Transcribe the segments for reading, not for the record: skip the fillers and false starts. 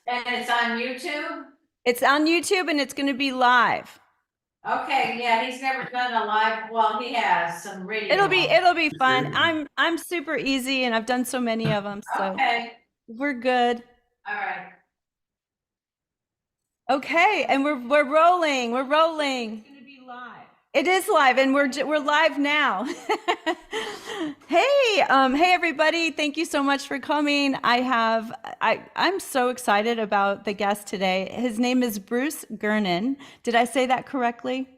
And it's on YouTube? It's on YouTube and it's going to be live. Okay, yeah, he's never done a live, well, he has some radio. It'll be fun. I'm super easy and I've done so many of them, so Okay, we're good. all right. Okay, and we're rolling. We're rolling. It's gonna be live. It is live, and we're live now. Hey everybody! Thank you so much for coming. I'm so excited about the guest today. His name is Bruce Gernon. Did I say that correctly?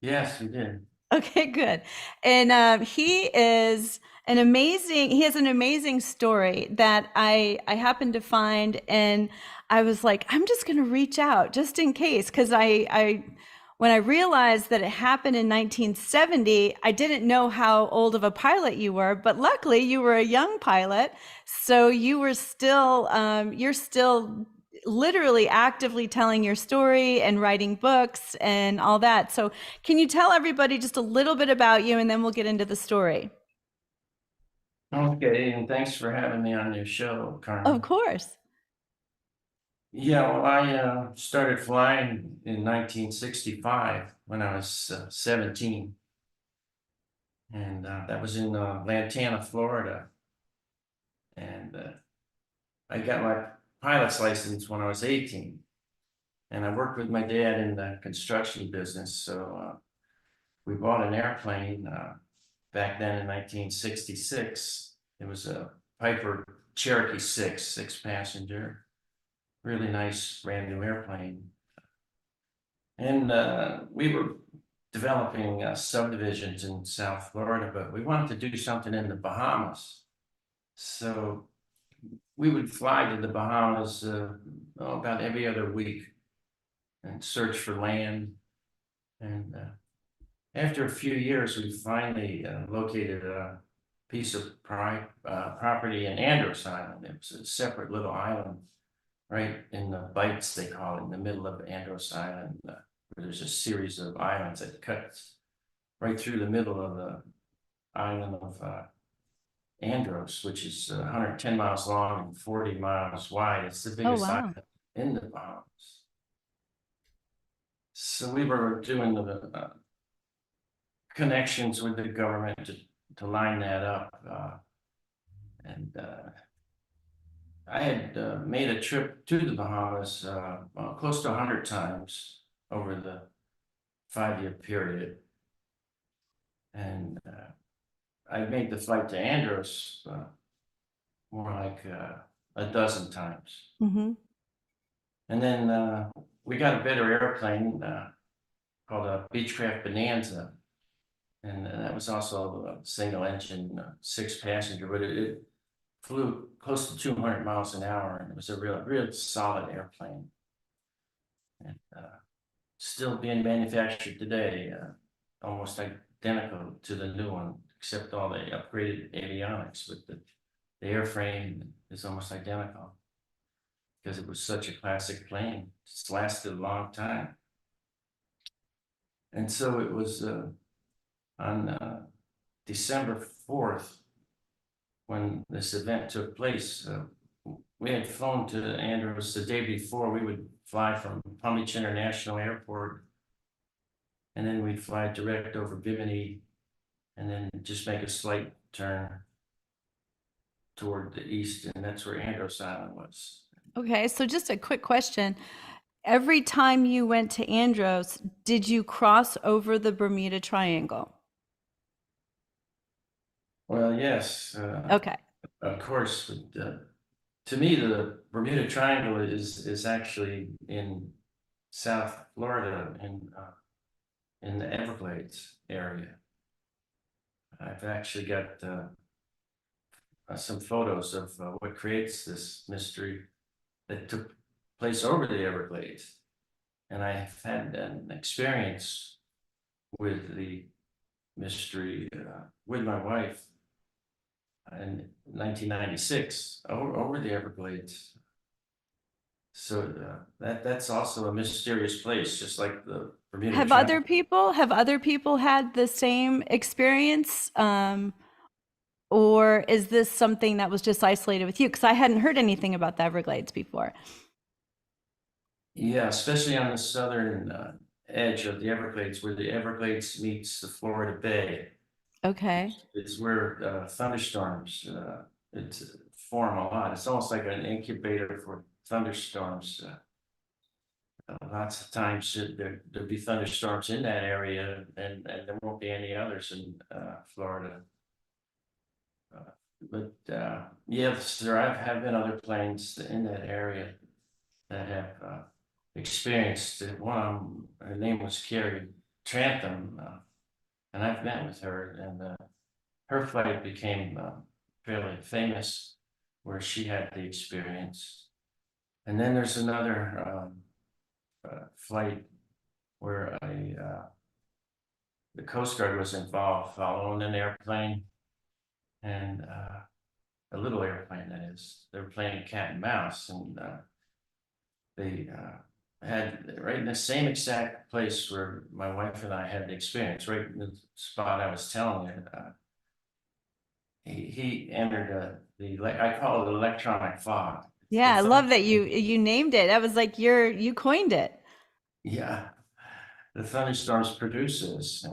Yes, you did. Okay, good. And he is an amazing. He has an amazing story that I happened to find, and I was like, I'm just going to reach out just in case, because I when I realized that it happened in 1970, I didn't know how old of a pilot you were, but luckily you were a young pilot, so you're still literally actively telling your story and writing books and all that. So can you tell everybody just a little bit about you and then we'll get into the story? Okay, and thanks for having me on your show, Of Carmen. course. Yeah, well, I started flying in 1965 when I was 17, and that was in Lantana, Florida. And I got my pilot's license when I was 18, and I worked with my dad in the construction business. So we bought an airplane back then in 1966. It was a Piper Cherokee 6 passenger. Really nice brand new airplane. And we were developing subdivisions in South Florida, but we wanted to do something in the Bahamas. So we would fly to the Bahamas about every other week and search for land. And after a few years, we finally located a piece of property in Andros Island. It was a separate little island right in the bights, they call it, in the middle of Andros Island, where there's a series of islands that cuts right through the middle of the island of Andros, which is 110 miles long and 40 miles wide. It's the Oh, biggest wow. island in the Bahamas. So we were doing the connections with the government to line that up. And I had made a trip to the Bahamas well, close to 100 times over the 5-year period. And I made the flight to Andros more like a dozen times. Mm-hmm. And then we got a better airplane called a Beechcraft Bonanza. And that was also a single engine, 6 passenger, but it flew close to 200 miles an hour, and it was a real solid airplane. And still being manufactured today, almost identical to the new one, except all the upgraded avionics. But the airframe is almost identical because it was such a classic plane. It's lasted a long time. And so it was on December 4th, when this event took place, we had flown to Andros the day before. We would fly from Palm Beach International Airport, and then we'd fly direct over Bimini, and then just make a slight turn toward the east, and that's where Andros Island was. Okay, so just a quick question. Every time you went to Andros, did you cross over the Bermuda Triangle? Well, yes, Okay. of course. But, to me, the Bermuda Triangle is actually in South Florida, in the Everglades area. I've actually got some photos of what creates this mystery that took place over the Everglades. And I've had an experience with the mystery with my wife in 1996 over the Everglades. So that's also a mysterious place, just like the Bermuda Triangle. Have other people had the same experience? Or is this something that was just isolated with you? Because I hadn't heard anything about the Everglades before. Yeah, especially on the southern edge of the Everglades, where the Everglades meets the Florida Bay. Okay. It's where thunderstorms it form a lot. It's almost like an incubator for thunderstorms. Lots of times there'll be thunderstorms in that area, and there won't be any others in Florida. But yes, there have been other planes in that area that have experienced it. One of them, her name was Carrie Trantham, and I've met with her, and her flight became fairly famous, where she had the experience. And then there's another flight where the Coast Guard was involved, following an airplane, and a little airplane that is. They were playing cat and mouse, and they had right in the same exact place where my wife and I had the experience, right in the spot I was telling you. He entered I call it electronic fog. Yeah, I love that you named it. I was like, you coined it. Yeah, the thunderstorms produce this,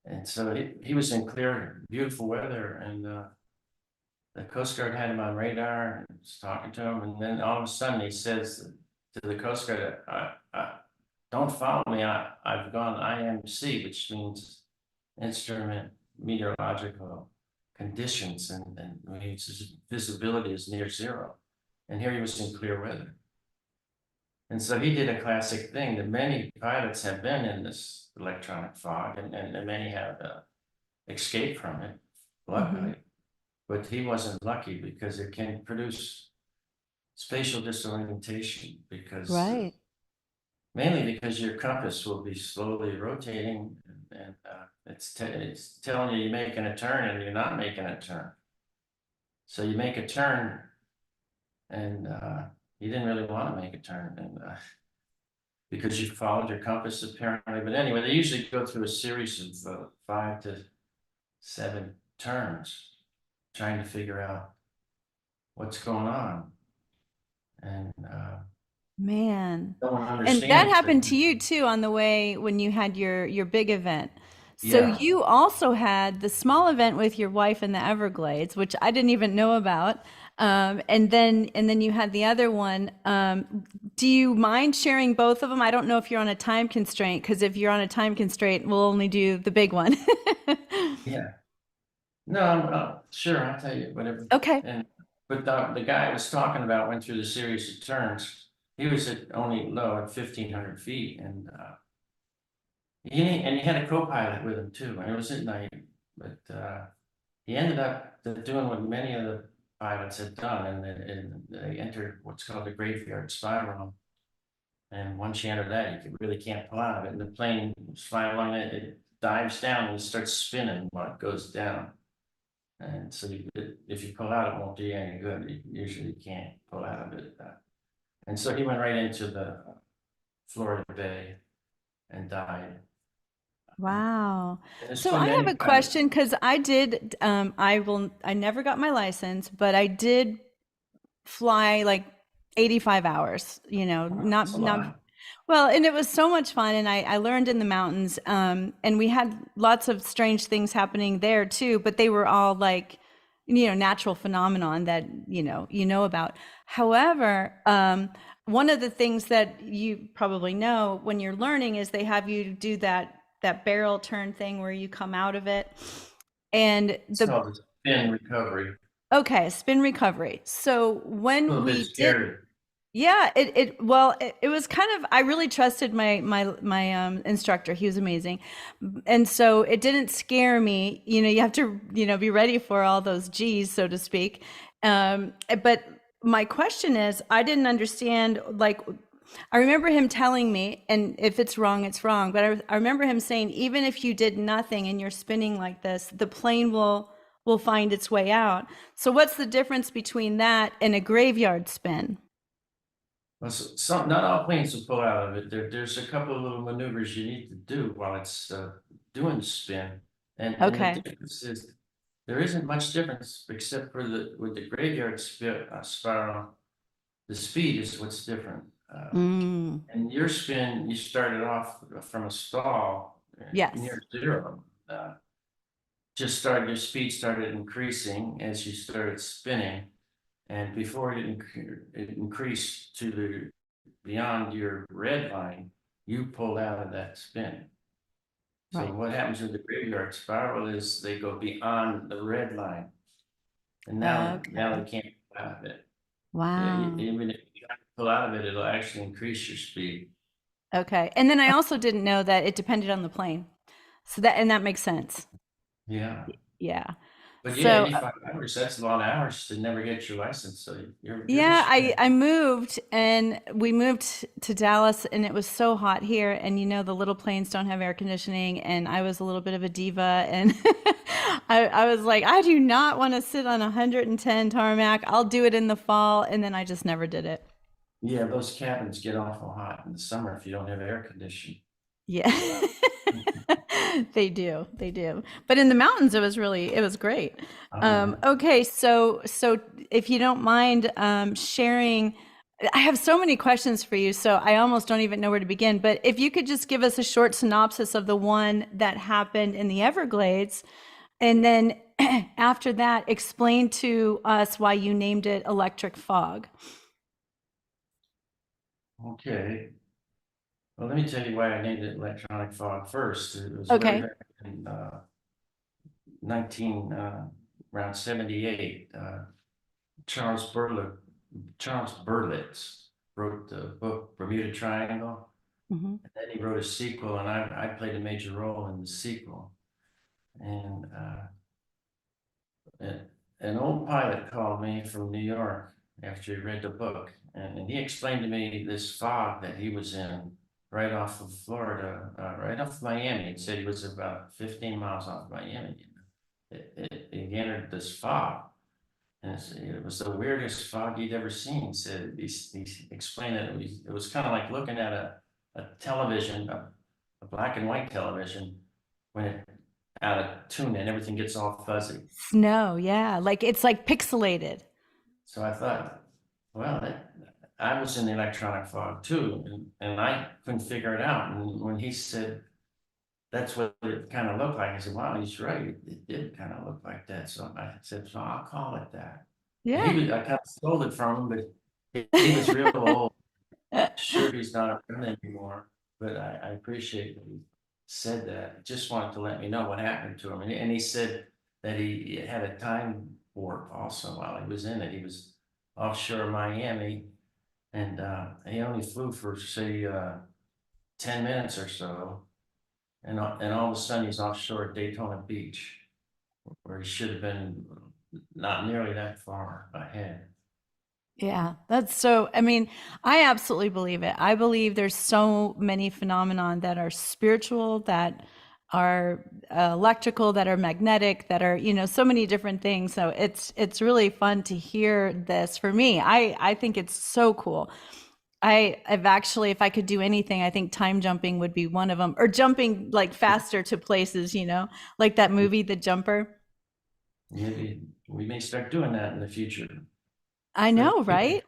and so he was in clear, beautiful weather, and the Coast Guard had him on radar and was talking to him, and then all of a sudden he says to the Coast Guard, "Don't follow me. I've gone IMC, which means instrument meteorological conditions, and means visibility is near zero, and here he was in clear weather." And so he did a classic thing that many pilots have been in this electronic fog, and many have escaped from it, Hmm. luckily. But he wasn't lucky, because it can produce spatial disorientation, because Right. mainly because your compass will be slowly rotating, and it's telling you you're making a turn and you're not making a turn. So you make a turn, and you didn't really want to make a turn, and because you followed your compass apparently. But anyway, they usually go through a series of 5 to 7 turns, trying to figure out what's going on, and Man. no one And that understands it. happened to you too on the way when you had your big event. So Yeah, you also had the small event with your wife in the Everglades, which I didn't even know about. And then you had the other one. Do you mind sharing both of them? I don't know if you're on a time constraint, because if you're on a time constraint, we'll only do the big one. yeah. No, I'm sure, I'll tell you whatever. Okay. And but the guy I was talking about went through the series of turns. He was at only low at 1,500 feet, and he had a co-pilot with him too, and it was at night. But he ended up doing what many of the pilots had done, and they entered what's called the graveyard spiral. And once you enter that, you really can't pull out of it. And the plane was flying along it, it dives down and it starts spinning while it goes down. And so if you pull out, it won't do you any good. You usually can't pull out of it. And so he went right into the Florida Bay and died. Wow. And there's So been I have many a pilots. question, because I never got my license, but I did fly like 85 hours, Wow, that's a not lot. well, and it was so much fun, and I learned in the mountains, and we had lots of strange things happening there too, but they were all like, natural phenomenon that, you know about. However, one of the things that you probably know when you're learning is they have you do that barrel turn thing where you come out of it. And It's called the spin recovery. okay, spin recovery. So A when little bit we did, scary. yeah, it was kind of, I really trusted my instructor. He was amazing. And so it didn't scare me. You have to, be ready for all those G's, so to speak. But my question is, I didn't understand, like, I remember him telling me, and if it's wrong, it's wrong, but I remember him saying, even if you did nothing and you're spinning like this, the plane will find its way out. So what's the difference between that and a graveyard spin? Well, not all planes will pull out of it. There's a couple of little maneuvers you need to do while it's doing the spin. And the Okay. difference is there isn't much difference except for with the graveyard spiral. the speed is what's different. Mm, And your spin, you started off from a stall yes. near zero. Just started, your speed started increasing as you started spinning. And before it increased to the beyond your red line, you pulled out of that spin. So Right. what happens with the graveyard spiral is they go beyond the red line. And now Okay. they can't pull out of it. Wow. Even if you pull out of it, it'll actually increase your speed. Okay. And then I also didn't know that it depended on the plane. So that makes sense. Yeah. Yeah. But yeah, So 85 hours, that's a lot of hours to never get your license. So you're yeah, just, I moved and we moved to Dallas and it was so hot here and the little planes don't have air conditioning and I was a little bit of a diva and I was like, I do not want to sit on 110 tarmac. I'll do it in the fall and then I just never did it. yeah, those cabins get awful hot in the summer if you don't have air conditioning. Yeah. They do. They do. But in the mountains it was great. Oh, yeah. Okay, so if you don't mind sharing, I have so many questions for you, so I almost don't even know where to begin. But if you could just give us a short synopsis of the one that happened in the Everglades, and then after that, explain to us why you named it Electric Fog. Okay. Well, let me tell you why I named it electronic fog first. It was way Okay. back in 19 around 78. Charles Berlitz, Charles Berlitz wrote the book Bermuda Triangle, Hmm. and then he wrote a sequel, and I played a major role in the sequel. And an old pilot called me from New York after he read the book, and he explained to me this fog that he was in right off of Florida, right off of Miami. He said he was about 15 miles off Miami. He entered this fog, and it was the weirdest fog he'd ever seen. He said he explained that it was kind of like looking at a television, a black and white television, when it out of tune and everything gets all fuzzy. Snow, yeah, like it's like pixelated. So I thought, well, I was in the electronic fog too, and I couldn't figure it out. And when he said that's what it kind of looked like, I said, wow, he's right. It did kind of look like that. So I said, so I'll call it that. And Yeah. I kind of stole it from him, but he was real old. Sure, he's not around anymore, but I appreciate that he said that. He just wanted to let me know what happened to him. And he said that he had a time warp also while he was in it. He was offshore Miami, and he only flew for, say, 10 minutes or so. And all of a sudden, he's offshore at Daytona Beach, where he should have been not nearly that far ahead. Yeah, that's so, I mean, I absolutely believe it. I believe there's so many phenomenon that are spiritual, that are electrical, that are magnetic, that are, so many different things. So it's really fun to hear this. For me, I think it's so cool. I've actually, if I could do anything, I think time jumping would be one of them, or jumping like faster to places, like that movie, The Jumper. Maybe we may start doing that in the future. I But know, right?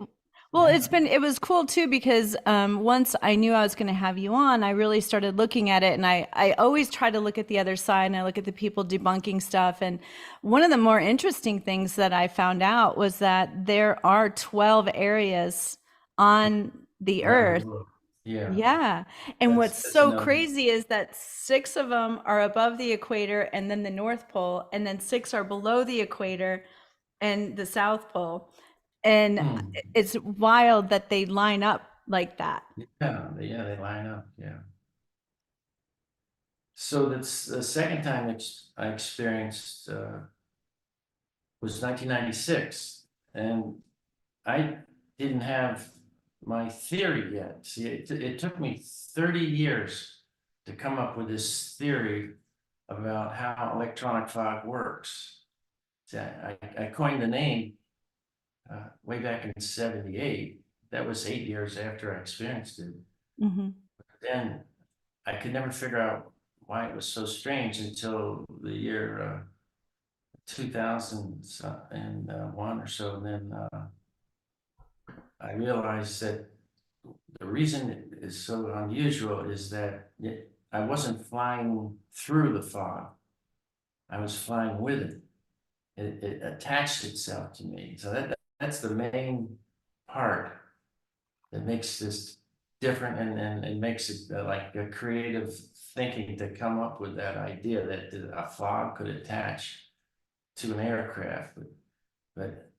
Well, yeah, it was cool too because once I knew I was going to have you on, I really started looking at it, and I always try to look at the other side, and I look at the people debunking stuff. And one of the more interesting things that I found out was that there are 12 areas on the around the Earth. world. Yeah, Yeah. And what's that's so another. crazy is that six of them are above the equator and then the North Pole, and then six are below the equator and the South Pole. And Hmm. it's wild that they line up like that. Yeah, they line up. Yeah. So that's the second time I experienced was 1996, and I didn't have my theory yet. See, it took me 30 years to come up with this theory about how electronic fog works. See, I coined the name way back in 78. That was 8 years after I experienced it. Hmm. Then I could never figure out why it was so strange until the year 2001 or so. And then I realized that the reason it is so unusual is that I wasn't flying through the fog. I was flying with it. It attached itself to me. So that's the main part that makes this different, and it makes it like a creative thinking to come up with that idea that a fog could attach to an aircraft.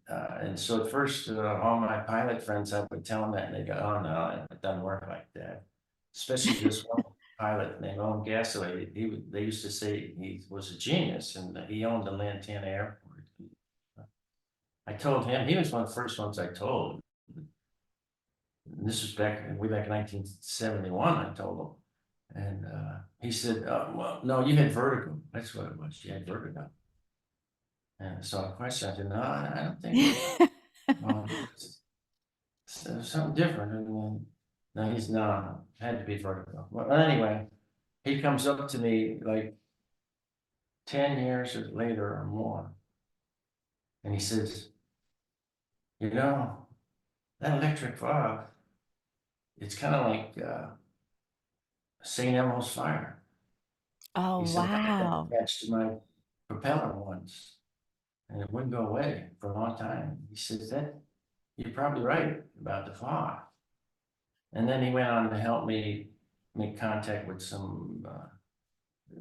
And so at first, all my pilot friends, I would tell them that, and they go, "Oh no, it doesn't work like that." Especially this one pilot named Owen Gasaway. They used to say he was a genius, and he owned the Lantana Airport. I told him, he was one of the first ones I told. And this was way back in 1971. I told him, and he said, "Well, no, you had vertigo. That's what it was. You had vertigo." And so I questioned. I said, "No, I don't think so." Well, something different. And no, he's not. Had to be vertigo. Well, anyway, he comes up to me like 10 years later or more, and he says, "You know, that electric fog, it's kind of like St. Elmo's fire." Oh, He said, "I had that wow. attached to my propeller once, and it wouldn't go away for a long time." He says, "That you're probably right about the fog." And then he went on to help me make contact with some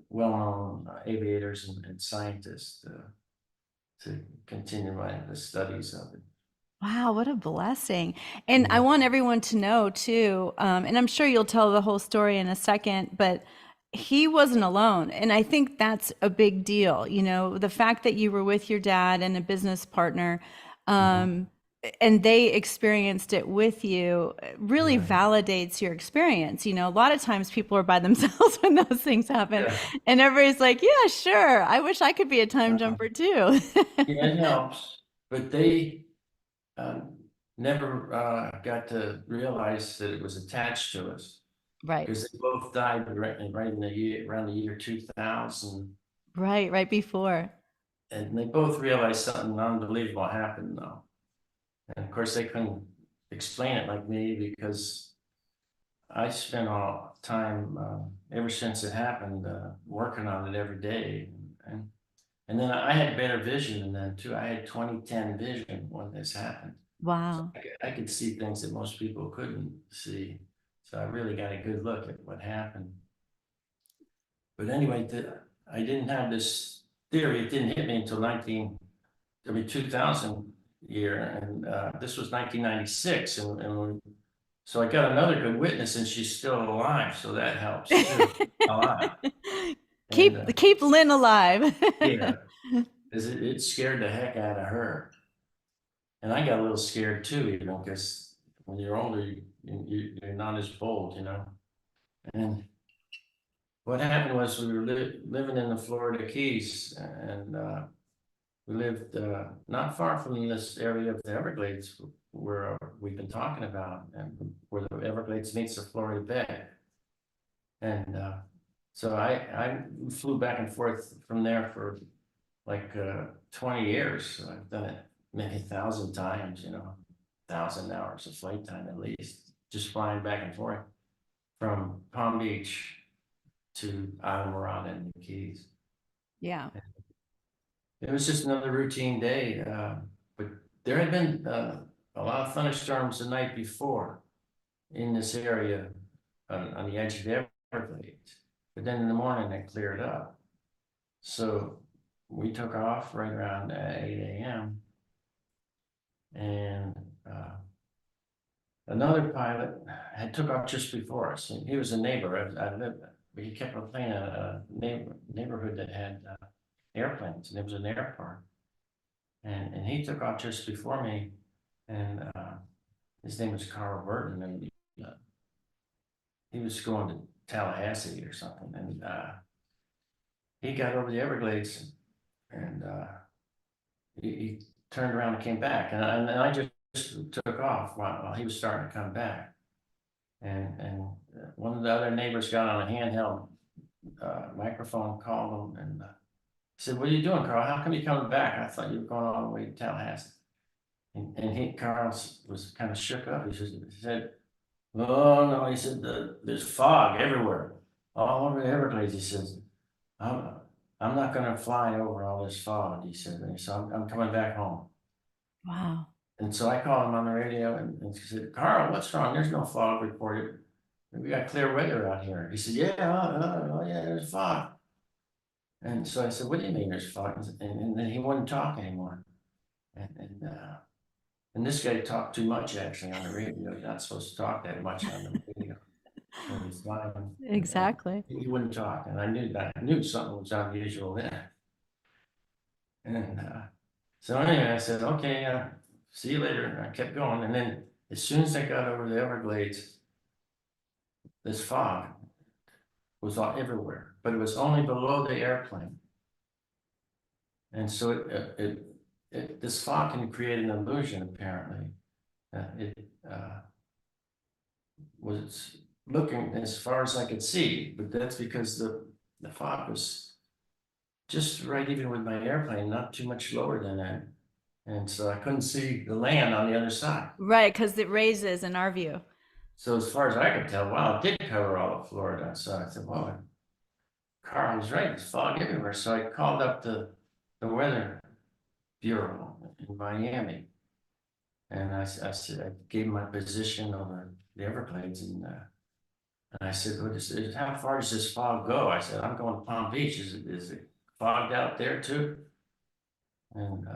well-known aviators and scientists to continue the studies of it. Wow, what a blessing. And I Yeah. want everyone to know too, and I'm sure you'll tell the whole story in a second, but he wasn't alone. And I think that's a big deal. You know, the fact that you were with your dad and a business partner, Mhm. um, and they experienced it with you really Right. validates your experience. You know, a lot of times people are by themselves when those things happen, Yeah. and everybody's like, yeah, sure. I wish I could be a time jumper too. Yeah, it helps, but they um, never got to realize that it was attached to us, Right. because they both died right in the year around the year 2000, Right, right before. and they both realized something unbelievable happened though. And of course, they couldn't explain it like me, because I spent all time ever since it happened working on it every day, and then I had better vision than them too. I had 20/10 vision when this happened, so Wow. I could see things that most people couldn't see. So I really got a good look at what happened. But anyway, I didn't have this theory. It didn't hit me until 2000 year, and this was 1996, and so I got another good witness, and she's still alive, so that helps too a lot. And Keep Lynn alive. yeah, because it scared the heck out of her, and I got a little scared too, because when you're older, you're not as bold, And what happened was we were living in the Florida Keys, and we lived not far from this area of the Everglades where we've been talking about, and where the Everglades meets the Florida Bay. And so I flew back and forth from there for like 20 years. So I've done it maybe 1,000 times, 1,000 hours of flight time at least, just flying back and forth from Palm Beach to Isla and the Keys. Yeah. It was just another routine day, but there had been a lot of thunderstorms the night before in this area on the edge of the Everglades. But then in the morning it cleared up. So we took off right around 8 a.m. And another pilot had took off just before us. And he was a neighbor. I lived, but he kept on playing a neighborhood that had airplanes, and it was an airport. And he took off just before me, and his name was Carl Burton, and he was going to Tallahassee or something, and he got over the Everglades, and he turned around and came back, and I just took off while he was starting to come back, and one of the other neighbors got on a handheld microphone, called him, and said, "What are you doing, Carl? How come you coming back? I thought you were going all the way to Tallahassee." And Carl was kind of shook up. He said, "Oh no," he said, "there's fog everywhere, all over the Everglades." He says, "I'm I'm not gonna fly over all this fog," he said, and so I'm coming back home. Wow. And so I called him on the radio and he said, "Carl, what's wrong? There's no fog reported. We got clear weather out here." He said, "Yeah, oh yeah, there's fog." And so I said, "What do you mean there's fog?" And then he wouldn't talk anymore. And this guy talked too much actually on the radio. You're not supposed to talk that much on the radio when he's flying. And Exactly. he wouldn't talk, and I knew something was unusual then. And so anyway, I said, "Okay, see you later." And I kept going, and then as soon as I got over the Everglades, this fog was all everywhere, but it was only below the airplane. And so this fog can create an illusion, apparently. It was looking as far as I could see, but that's because the fog was just right even with my airplane, not too much lower than that. And so I couldn't see the land on the other side. Right, because it raises in our view. So as far as I could tell, wow, it did cover all of Florida. So I said, well, Carl was right, there's fog everywhere. So I called up the weather bureau in Miami. And I said, I gave him my position over the Everglades, and I said, how far does this fog go? I said, I'm going to Palm Beach. Is it fogged out there too? And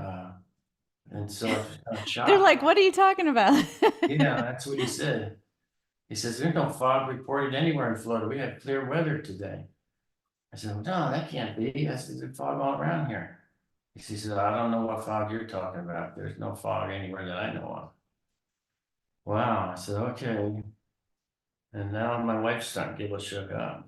so I was kind of They're shocked. like, what are you talking about? Yeah, that's what he said. He says, there's no fog reported anywhere in Florida. We had clear weather today. I said, well, no, that can't be. I said, there's fog all around here. He says, I don't know what fog you're talking about. There's no fog anywhere that I know of. Wow. I said, okay. And now my wife's starting to get a little shook up.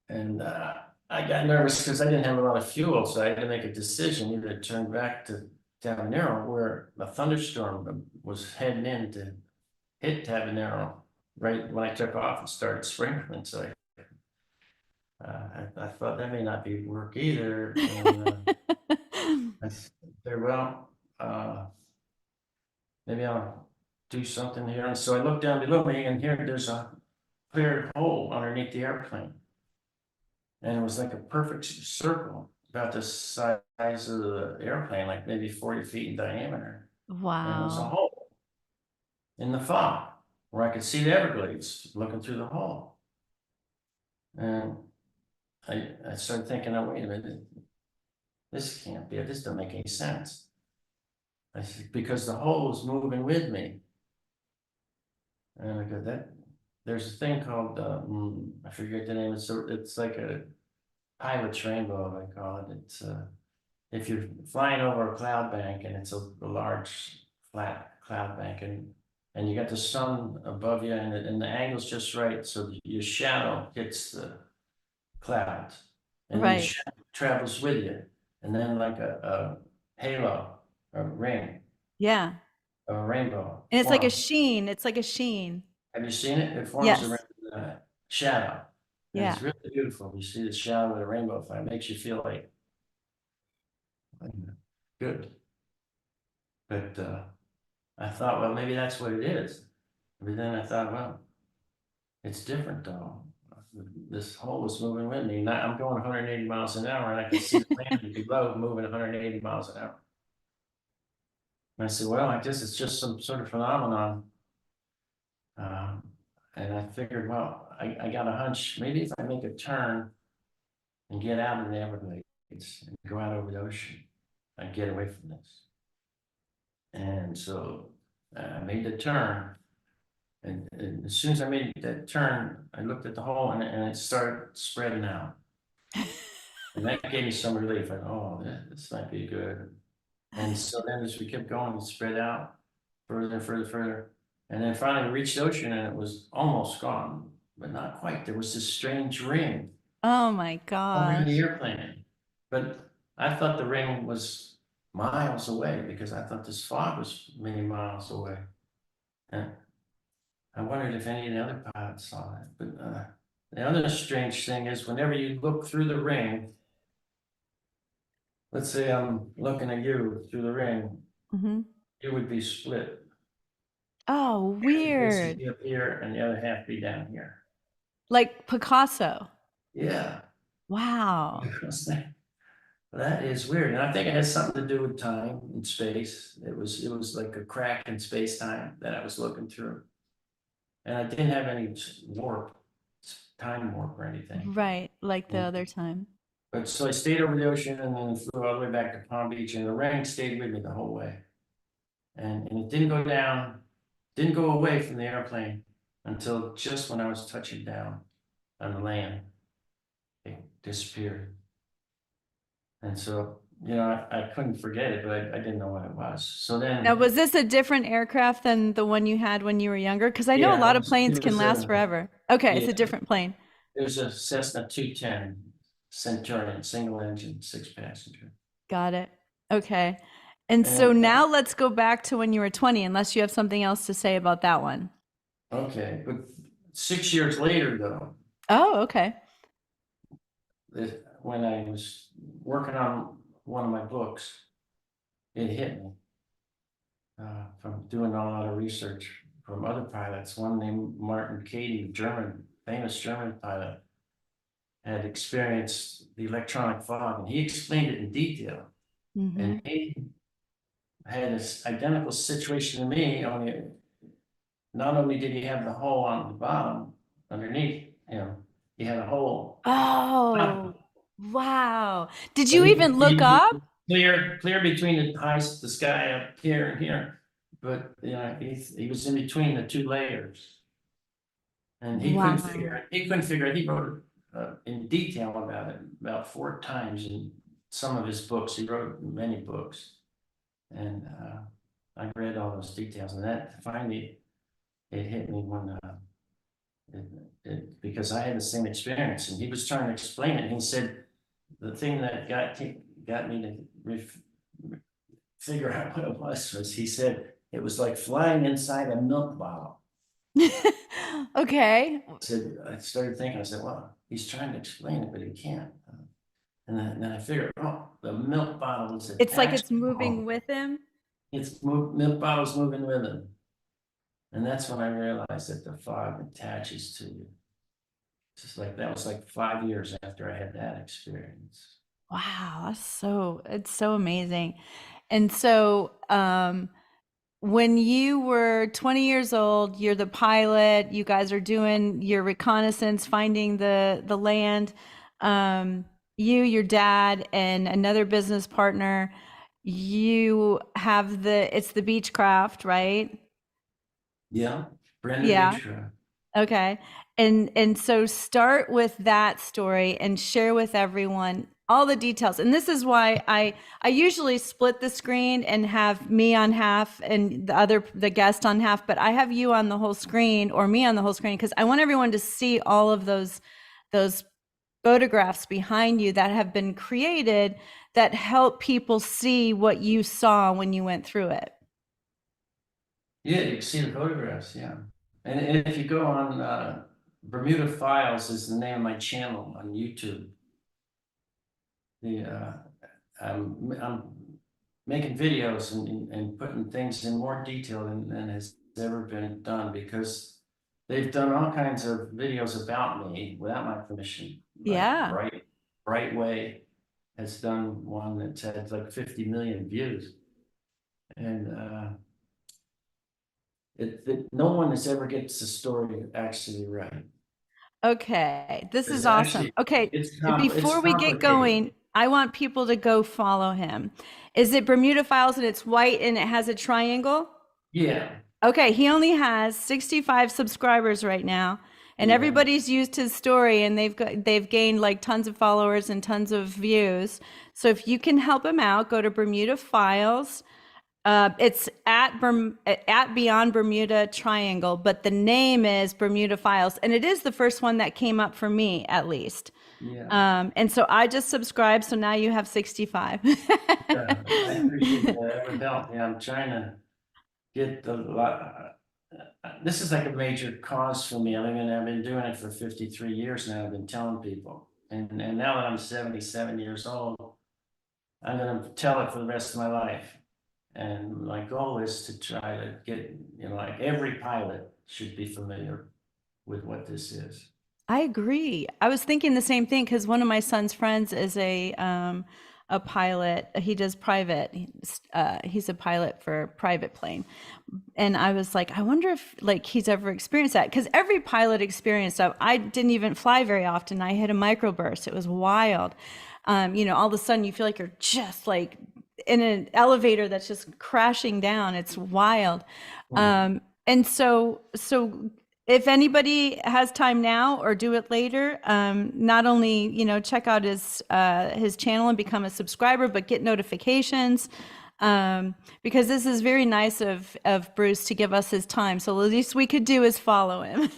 And I got nervous because I didn't have a lot of fuel, so I had to make a decision either to turn back to Tabanero, where a thunderstorm was heading in to hit Tabanero right when I took off and started sprinkling. So I thought that may not be work either. And I said, well, maybe I'll do something here. And so I looked down below me, and here there's a clear hole underneath the airplane. And it was like a perfect circle, about the size of the airplane, like maybe 40 feet in diameter. And it was a Wow. hole in the fog where I could see the Everglades looking through the hole. And I started thinking, oh, wait a minute, this can't be it. This doesn't make any sense. I said, because the hole is moving with me. And I go, there's a thing called, I forget the name. It's like a pilot's rainbow, I call it. It's if you're flying over a cloud bank and it's a large flat cloud bank, and you got the sun above you, and the angle's just right, so your shadow hits the clouds, and then your Right. shadow travels with you, and then like a halo, a ring, Yeah. a rainbow And it's like a forms. sheen. It's like a sheen. Have you seen it? It forms Yes. around shadow, and Yeah. it's really beautiful. You see the shadow of the rainbow fire, it makes you feel like good. But I thought, well, maybe that's what it is. But then I thought, well, it's different though. This hole is moving with me. Now I'm going 180 miles an hour, and I can see the land below moving 180 miles an hour. And I said, well, I guess it's just some sort of phenomenon. Um, and I figured, well, I got a hunch. Maybe if I make a turn and get out of the Everglades and go out over the ocean, I'd get away from this. And so I made the turn. And as soon as I made that turn, I looked at the hole, and it started spreading out. And that gave me some relief. I go, oh, this might be good. And so then as we kept going, it spread out further and further, further. And then finally we reached the ocean, and it was almost gone, but not quite. There was this strange ring Oh my over the gosh. airplane. But I thought the ring was miles away because I thought this fog was many miles away. And I wondered if any of the other pilots saw it. But the other strange thing is whenever you look through the ring, let's say I'm looking at you through the ring, Hmm. it would be split. Oh, This would weird. be up here and the other half be down here. Like Picasso. Yeah. Wow. That is weird, and I think it has something to do with time and space. It was like a crack in space time that I was looking through. And I didn't have any warp, time warp or anything. Right. Like the other time. But so I stayed over the ocean and then flew all the way back to Palm Beach, and the rain stayed with me the whole way. And it didn't go down, didn't go away from the airplane until just when I was touching down on the land. It disappeared. And so, I couldn't forget it, but I didn't know what it was. So Now, then, was this a different aircraft than the one you had when you were younger? Because I know a yeah, lot of planes can last forever. Okay, it's yeah, a different plane. it was a Cessna 210 Centurion, single engine, 6 passenger. Got it. Okay. And so And now let's go back to when you were 20, unless you have something else to say about that one. okay, but 6 years later, though, Oh, okay. when I was working on one of my books, it hit me from doing a lot of research from other pilots. One named Martin Cady, famous German pilot, had experienced the electronic fog, and he explained it in detail. Hmm. And he had this identical situation to me, only not only did he have the hole on the bottom underneath him, he had a hole. Oh, wow. Did But you he even could look see up? clear between the sky up here and here. But he was in between the two layers. And Wow. he couldn't figure it. He wrote in detail about it about 4 times in some of his books. He wrote many books. And I read all those details, and that finally it hit me when because I had the same experience, and he was trying to explain it. And he said the thing that got me to figure out what it was he said it was like flying inside a milk bottle. Okay. I started thinking, I said, well, he's trying to explain it, but he can't. And then I figured, oh, the milk bottle is It's like attached. it's moving with him. Milk bottle's moving with him. And that's when I realized that the fog attaches to you. Just like that was like 5 years after I had that experience. Wow, it's so amazing. And so, when you were 20 years old, you're the pilot, you guys are doing your reconnaissance, finding the land. You, your dad, and another business partner, you have it's the Beechcraft, right? Yeah, Brandon Yeah. Beechcraft. Okay. And so start with that story and share with everyone all the details. And this is why I usually split the screen and have me on half and the guest on half, but I have you on the whole screen or me on the whole screen because I want everyone to see all of those photographs behind you that have been created that help people see what you saw when you went through it. Yeah, you can see the photographs, yeah. And if you go on Bermuda Files is the name of my channel on YouTube. I'm making videos and putting things in more detail than has ever been done because they've done all kinds of videos about me without my permission. Like Yeah. Bright Way has done one that's had like 50 million views. And no one has ever gets the story actually right. Okay, this is It's awesome. actually Okay, it's before we get complicated. going, I want people to go follow him. Is it Bermuda Files and it's white and it has a triangle? Yeah, Okay, he only has 65 subscribers right now, and yeah, everybody's used his story and they've gained like tons of followers and tons of views. So if you can help him out, go to Bermuda Files. It's at Beyond Bermuda Triangle, but the name is Bermuda Files, and it is the first one that came up for me, at least. yeah. And so I just subscribed, so now you have 65. Yeah, I appreciate that. That would help. Yeah, I'm trying to get the lot. This is like a major cause for me. I've been doing it for 53 years now. I've been telling people, and now that I'm 77 years old, I'm gonna tell it for the rest of my life. And my goal is to try to get, like every pilot should be familiar with what this is. I agree. I was thinking the same thing because one of my son's friends is a pilot. He does private. He's a pilot for a private plane, and I was like, I wonder if like he's ever experienced that because every pilot experienced that. I didn't even fly very often. I hit a microburst. It was wild. All of a sudden you feel like you're just like in an elevator that's just crashing down. It's wild. And so if anybody has time now or do it later, not only check out his channel and become a subscriber, but get notifications, because this is very nice of Bruce to give us his time. So the least we could do is follow him.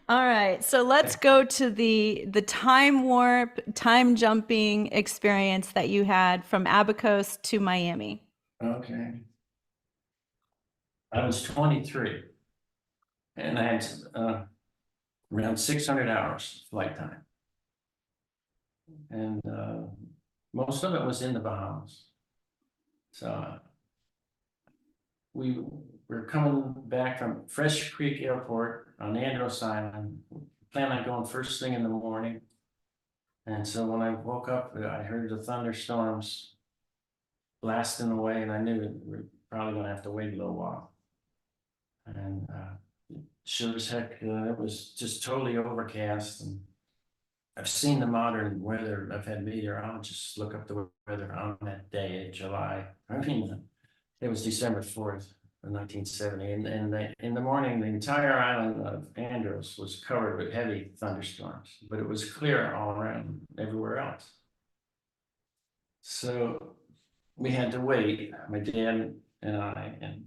All right, so let's go to the time warp, time jumping experience that you had from Abacos to Miami. Okay. I was 23 and I had around 600 hours flight time. And most of it was in the Bahamas. So we were coming back from Fresh Creek Airport on Andros Island, planned on going first thing in the morning. And so when I woke up, I heard the thunderstorms blasting away, and I knew that we're probably going to have to wait a little while. And sure as heck, it was just totally overcast. And I've seen the modern weather. I've had meteorologists look up the weather on that day in July. I mean, it was December 4th of 1970. And in the morning, the entire island of Andros was covered with heavy thunderstorms, but it was clear all around everywhere else. So we had to wait, my dad and I and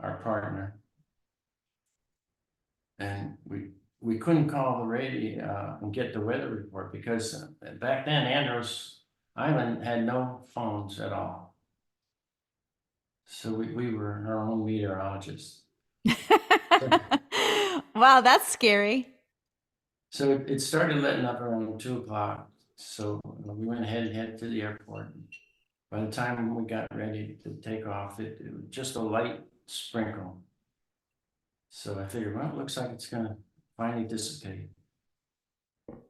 our partner. And we couldn't call the radio and get the weather report because back then Andros Island had no phones at all. So we were our own meteorologists. Wow, that's scary. So it started letting up around 2 o'clock. So we went ahead and headed to the airport. By the time we got ready to take off, it was just a light sprinkle. So I figured, well, it looks like it's gonna finally dissipate.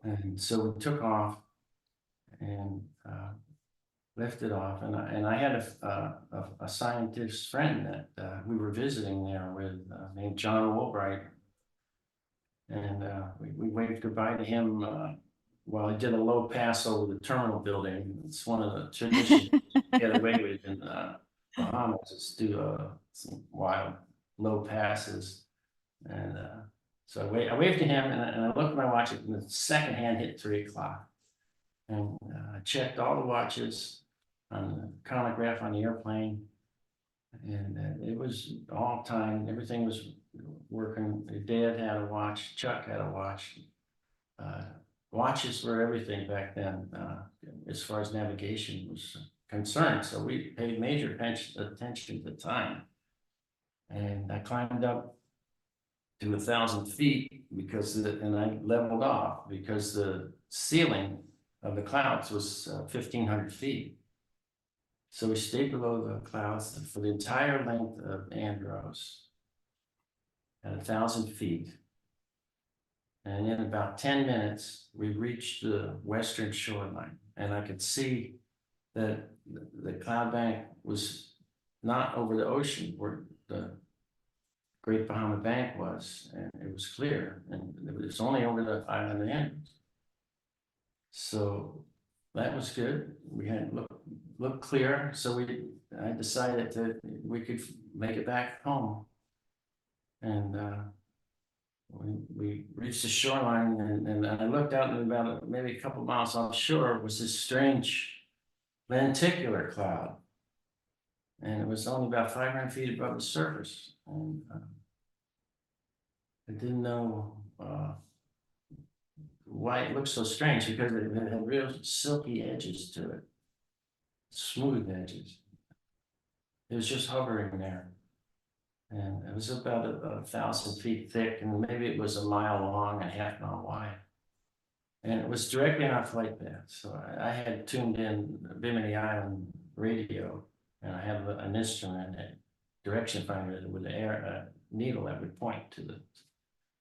And so we took off and lifted off. And I had a scientist friend that we were visiting there with named John Woolbright. And we waved goodbye to him while I did a low pass over the terminal building. It's one of the traditions to get away with in Bahamas is do some wild low passes. And so I waved to him and I looked at my watch and the second hand hit 3 o'clock. And I checked all the watches on the chronograph on the airplane. And it was all time, everything was working. Dad had a watch, Chuck had a watch. Watches were everything back then, as far as navigation was concerned. So we paid major attention to time. And I climbed up to 1,000 feet and I leveled off because the ceiling of the clouds was 1,500 feet. So we stayed below the clouds for the entire length of Andros at 1,000 feet. And in about 10 minutes, we reached the western shoreline. And I could see that the cloud bank was not over the ocean where the Great Bahama Bank was, and it was clear. And it was only over the island of Andros. So that was good. We had looked clear. So I decided that we could make it back home. And we reached the shoreline and I looked out and about maybe a couple of miles offshore was this strange lenticular cloud. And it was only about 500 feet above the surface. And I didn't know why it looked so strange because it had real silky edges to it, smooth edges. It was just hovering there. And it was about 1,000 feet thick and maybe it was a mile long and half mile wide. And it was directly on our flight path, so I had tuned in Bimini Island radio, and I have an instrument, a direction finder with an air needle that would point to the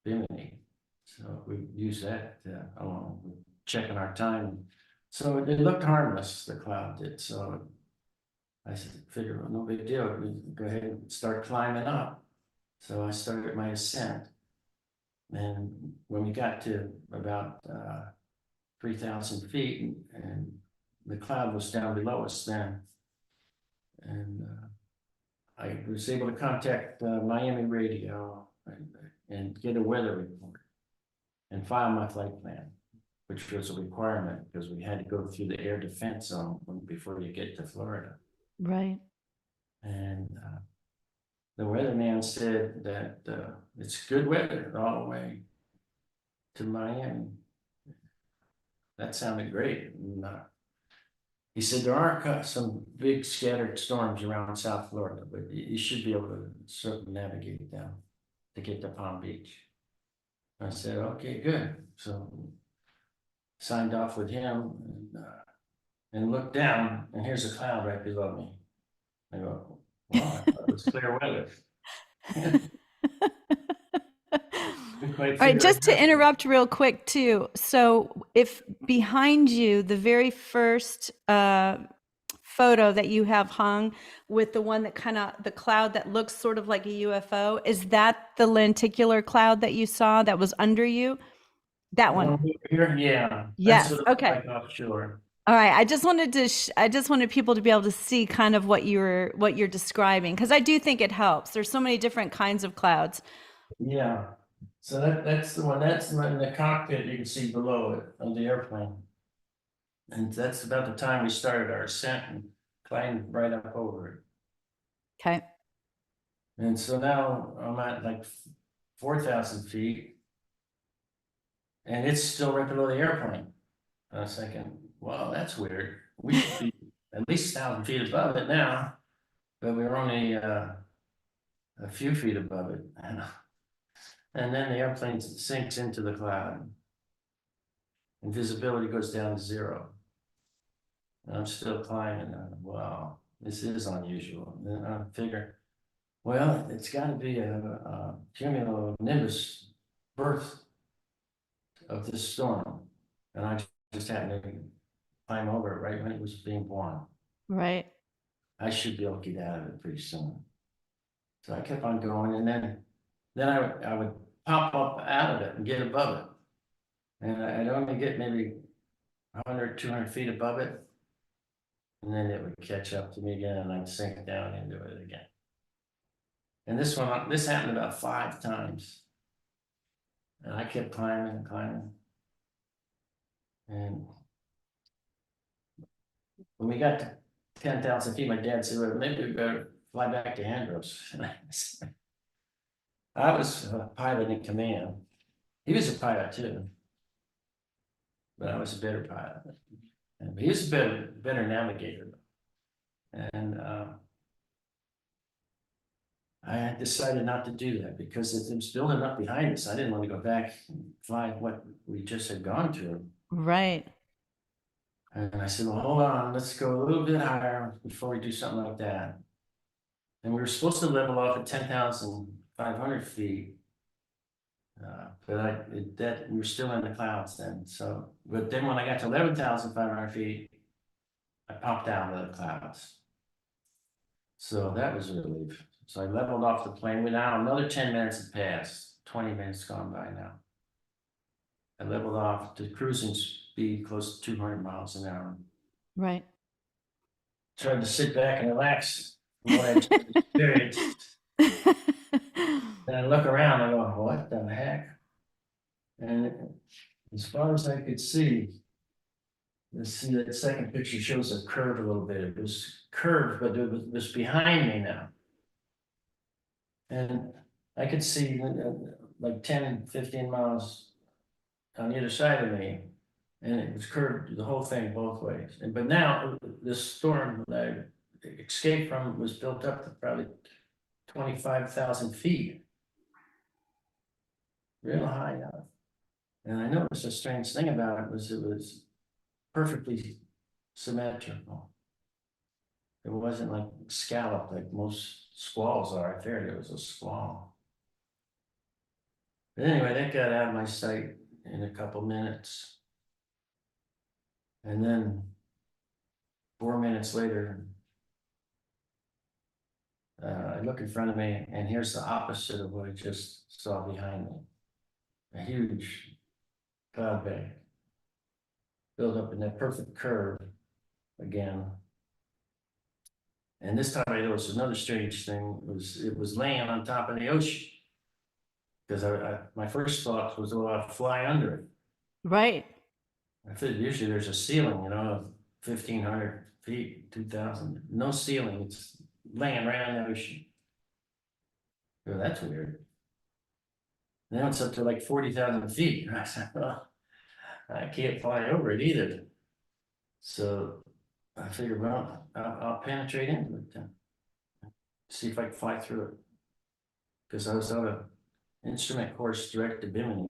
Bimini. So we use that along with checking our time. So it looked harmless, the cloud did, so I said, figure, well, no big deal, we go ahead and start climbing up. So I started my ascent. And when we got to about 3,000 feet, and the cloud was down below us then. And I was able to contact Miami radio and get a weather report and file my flight plan, which was a requirement because we had to go through the air defense zone before you get to Florida. Right. And the weatherman said that it's good weather all the way to Miami. That sounded great. And, he said there are some big scattered storms around South Florida, but you should be able to circumnavigate them to get to Palm Beach. I said, okay, good. So signed off with him and looked down, and here's a cloud right below me. I go, wow, I thought it was clear weather. Couldn't quite All right, figure just it to out. interrupt real quick too. So if behind you, the very first photo that you have hung with the one that kind of the cloud that looks sort of like a UFO, is that the lenticular cloud that you saw that was under you? That one. Here, yeah. That's Yes. what it looked Okay. like offshore. All right. I just wanted to I just wanted people to be able to see kind of what you're describing, because I do think it helps. There's so many different kinds of clouds. Yeah, so that's the one, that's in the cockpit, you can see below it of the airplane. And that's about the time we started our ascent and climbed right up over it. Okay. And so now I'm at like 4,000 feet. And it's still right below the airplane. I was thinking, well, that's weird. We should be at least 1,000 feet above it now. But we were only a few feet above it. And then the airplane sinks into the cloud. And visibility goes down to 0. And I'm still climbing. Wow, this is unusual. And then I figure, well, it's got to be a cumulonimbus birth of this storm. And I just happened to climb over it right when it was being born. Right. I should be able to get out of it pretty soon. So I kept on going, and then I would pop up out of it and get above it. And I'd only get maybe 100, 200 feet above it. And then it would catch up to me again, and I'd sink down into it again. And this happened about 5 times. And I kept climbing and climbing. And when we got to 10,000 feet, my dad said, well, maybe we better fly back to Andros. I was a pilot in command. He was a pilot too. But I was a better pilot. And he was a better navigator. And I had decided not to do that because it was building up behind us. I didn't want to go back and fly what we just had gone through. Right. And I said, well, hold on, let's go a little bit higher before we do something like that. And we were supposed to level off at 10,500 feet. But we were still in the clouds then. So, but then when I got to 11,500 feet, I popped out of the clouds. So that was a relief. So I leveled off the plane. Now another 10 minutes had passed, 20 minutes gone by now. I leveled off to cruising speed close to 200 miles an hour. Right. Tried to sit back and relax from what I just experienced. And I look around, I go, what the heck? And as far as I could see, that second picture shows a curve a little bit. It was curved, but it was behind me now. And I could see like 10, 15 miles on either side of me. And it was curved, the whole thing both ways. But now this storm that I escaped from was built up to probably 25,000 feet. Real high up. And I noticed a strange thing about it was perfectly symmetrical. It wasn't like scalloped like most squalls are. I figured it was a squall. But anyway, that got out of my sight in a couple minutes. And then 4 minutes later, I look in front of me and here's the opposite of what I just saw behind me. A huge cloud bank built up in that perfect curve again. And this time I noticed another strange thing it was laying on top of the ocean. Because my first thought was, oh, I'd fly under it. Right. I figured usually there's a ceiling, of 1,500 feet, 2,000. No ceiling. It's laying right on the ocean. Oh, that's weird. Now it's up to like 40,000 feet. And I said, well, I can't fly over it either. So I figured, well, I'll penetrate into it then. See if I can fly through it. Because I was on an instrument course direct to Bimini.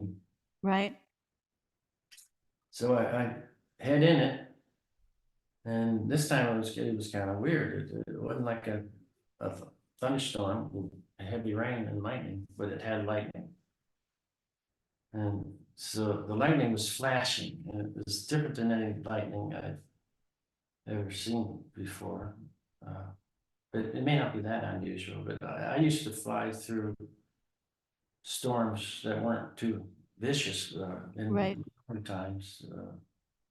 Right. So I head in it. And this time it was kind of weird. It wasn't like a thunderstorm with heavy rain and lightning, but it had lightning. And so the lightning was flashing, and it was different than any lightning I've ever seen before. But it may not be that unusual, but I used to fly through storms that weren't too vicious Right. in times.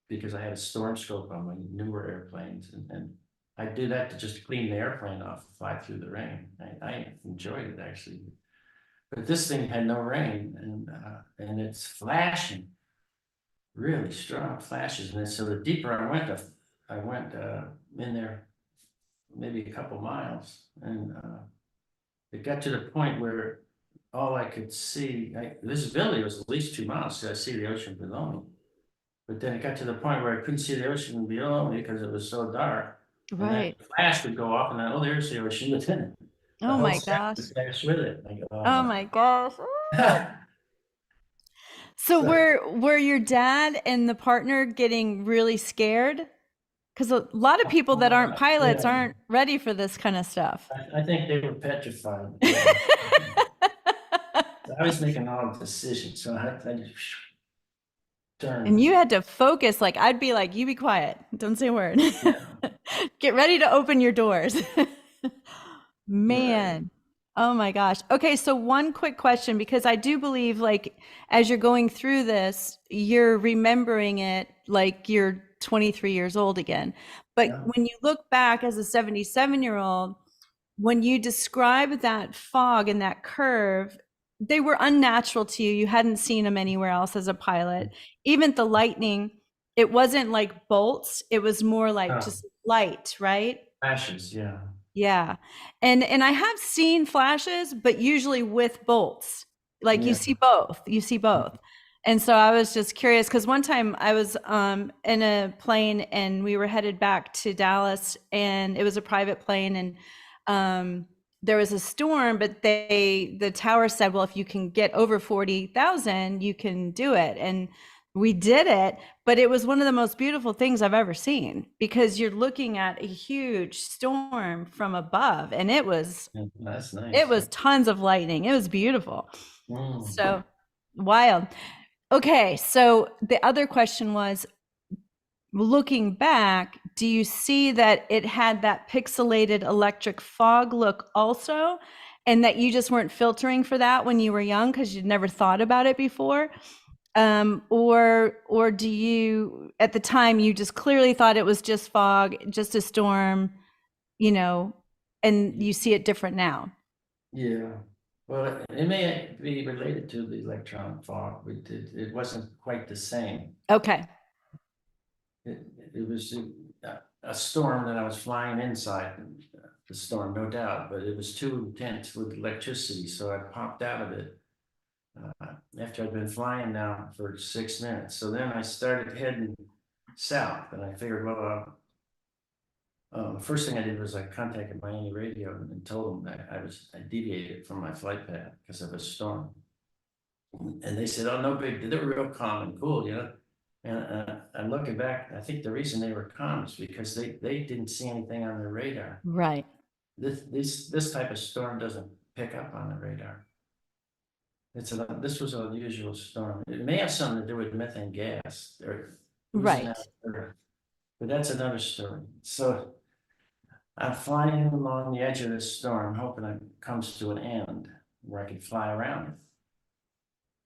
Because I had a storm scope on my newer airplanes, and I do that to just clean the airplane off, fly through the rain. I enjoyed it actually, but this thing had no rain, and it's flashing, really strong flashes, and so the deeper I went in there, maybe a couple miles, and it got to the point where all I could see, visibility was at least 2 miles, so I see the ocean below me. But then it got to the point where I couldn't see the ocean below me because it was so dark. And then Right. the flash would go off and then, oh, there's the ocean. But then the Oh whole my sky gosh. would flash with it. I go, oh Oh my. my gosh. So So, were your dad and the partner getting really scared? Because a lot of people that aren't pilots yeah, aren't ready for this kind of stuff. I think they were petrified. Yeah. So I was making all the decisions. So I just And turned. you had to focus. Like, I'd be like, you be quiet. Don't say a word. Yeah. Get ready to open your doors. Right. Man. Oh my gosh. Okay, so one quick question, because I do believe, like, as you're going through this, you're remembering it like you're 23 years old again. But Yeah. when you look back as a 77-year-old, when you describe that fog and that curve, they were unnatural to you. You hadn't seen them anywhere else as a pilot. Even the lightning, it wasn't like bolts, it was more like Oh, just light, right? flashes. Yeah. Yeah. And I have seen flashes, but usually with bolts. Like you Yeah. see both. You see both. And so I was just curious because one time I was in a plane and we were headed back to Dallas and it was a private plane and there was a storm, but the tower said, well, if you can get over 40,000, you can do it. And we did it, but it was one of the most beautiful things I've ever seen because you're looking at a huge storm from above and Yeah, that's it nice. was tons of lightning. It was beautiful. Mm. So wild. Okay, so the other question was, looking back, do you see that it had that pixelated electric fog look also? And that you just weren't filtering for that when you were young because you'd never thought about it before? Or do you, at the time, you just clearly thought it was just fog, just a storm, and you see it different now? Yeah, well, it may be related to the electronic fog, but it wasn't quite the same. Okay. It was a storm that I was flying inside the storm, no doubt, but it was too intense with electricity, so I popped out of it after I'd been flying now for 6 minutes. So then I started heading south, and I figured, well, the first thing I did was I contacted Miami Radio and told them that I deviated from my flight path because of a storm. And they said, oh, no big, they were real calm and cool, you know? And I'm looking back, I think the reason they were calm is because they didn't see anything on their radar. Right. This type of storm doesn't pick up on the radar. This was an unusual storm. It may have something to do with methane gas or losing Right. out there, but that's another story. So I'm flying along the edge of this storm, hoping it comes to an end where I can fly around it.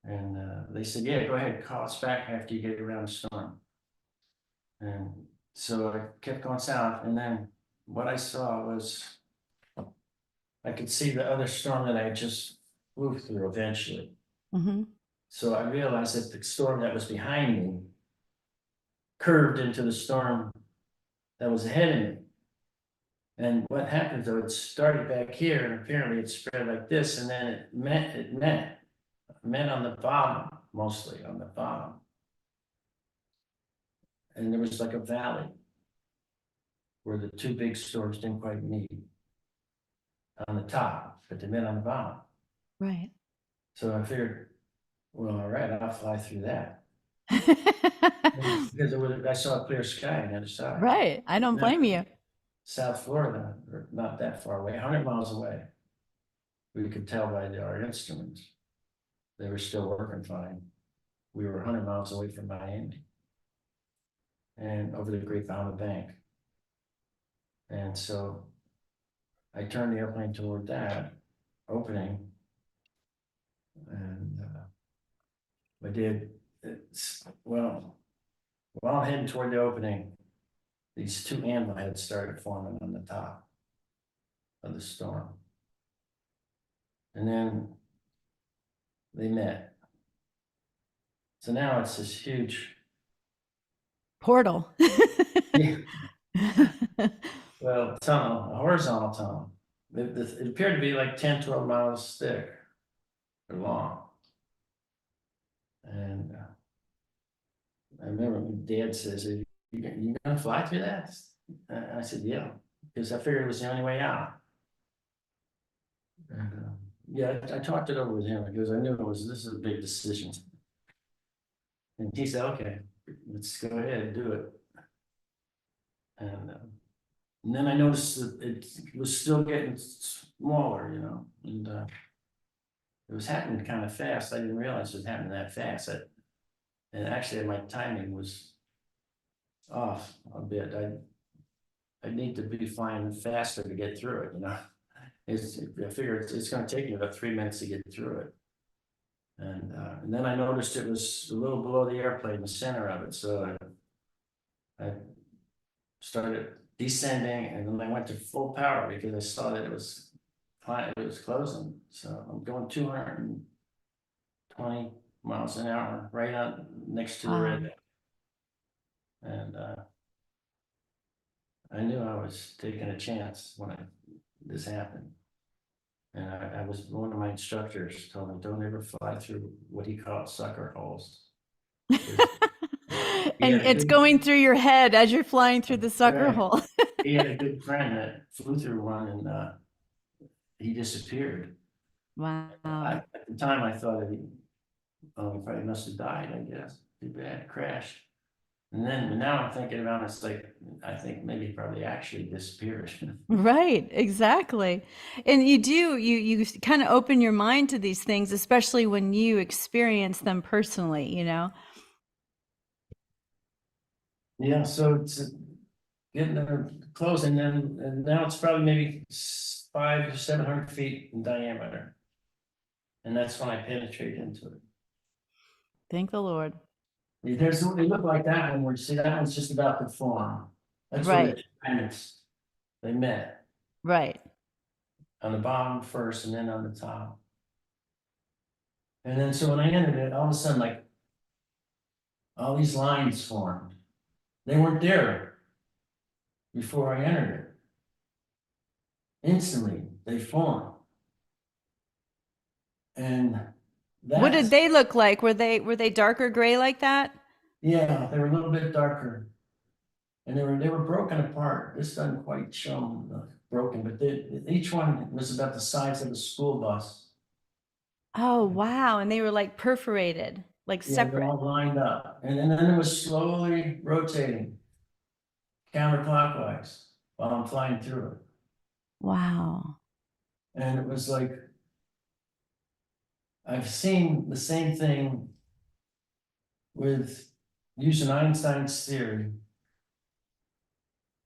And they said, yeah, go ahead, call us back after you get around the storm. And so I kept going south, and then what I saw was I could see the other storm that I just flew through eventually. Hmm. So I realized that the storm that was behind me curved into the storm that was ahead of me. And what happened though, it started back here, and apparently it spread like this, and then it met on the bottom, mostly on the bottom. And there was like a valley where the two big storms didn't quite meet on the top, but they met on the bottom. Right. So I figured, well, all right, I'll fly through that. Because I saw a clear sky on the other side. Right. I don't blame you. South Florida, or not that far away, 100 miles away. We could tell by our instruments. They were still working fine. We were 100 miles away from Miami and over the Great Bahama Bank. And so I turned the airplane toward that opening, and I did. Well, while I'm heading toward the opening, these two hammerheads started forming on the top of the storm. And then they met. So now it's this huge Portal. well, tunnel, a horizontal tunnel. It appeared to be like 10, 12 miles thick or long. And I remember when Dad says, you gonna fly through that? I said, yeah, because I figured it was the only way out. And yeah, I talked it over with him because I knew this is a big decision. And he said, okay, let's go ahead and do it. And then I noticed that it was still getting smaller, you know, and it was happening kind of fast. I didn't realize it was happening that fast. And actually, my timing was off a bit. I need to be flying faster to get through it, you know. I figure it's going to take me about 3 minutes to get through it. And then I noticed it was a little below the airplane, the center of it. So I started descending, and then I went to full power because I saw that it was closing. So I'm going 220 miles an hour right on next to the red. And I knew I was taking a chance when this happened. And I was, one of my instructors told me, don't ever fly through what he called sucker holes. And it's going through your head as you're flying through the sucker hole. He had a good friend that flew through one, and he disappeared. Wow. At the time, I thought he probably must have died, I guess. Too bad, crashed. And then now I'm thinking about it, it's like, I think maybe he probably actually disappeared. Right, exactly. And you kind of open your mind to these things, especially when you experience them personally, you know? Yeah, so it's getting there close, and now it's probably maybe 500 to 700 feet in diameter. And that's when I penetrate into it. Thank the Lord. They look like that one, where you see that one's just about to form. That's where Right. the planets, they met Right. on the bottom first and then on the top. And then so when I entered it, all of a sudden, like, all these lines formed. They weren't there before I entered it. Instantly, they formed. And What did they look like? Were they darker gray like that? Yeah, they were a little bit darker. And they were broken apart. This doesn't quite show them broken, but each one was about the size of a school bus. Oh, wow. And they were like perforated, like Yeah, they're separate. all lined up, and then it was slowly rotating counterclockwise while I'm flying through it. Wow. And it was like, I've seen the same thing with using Einstein's theory,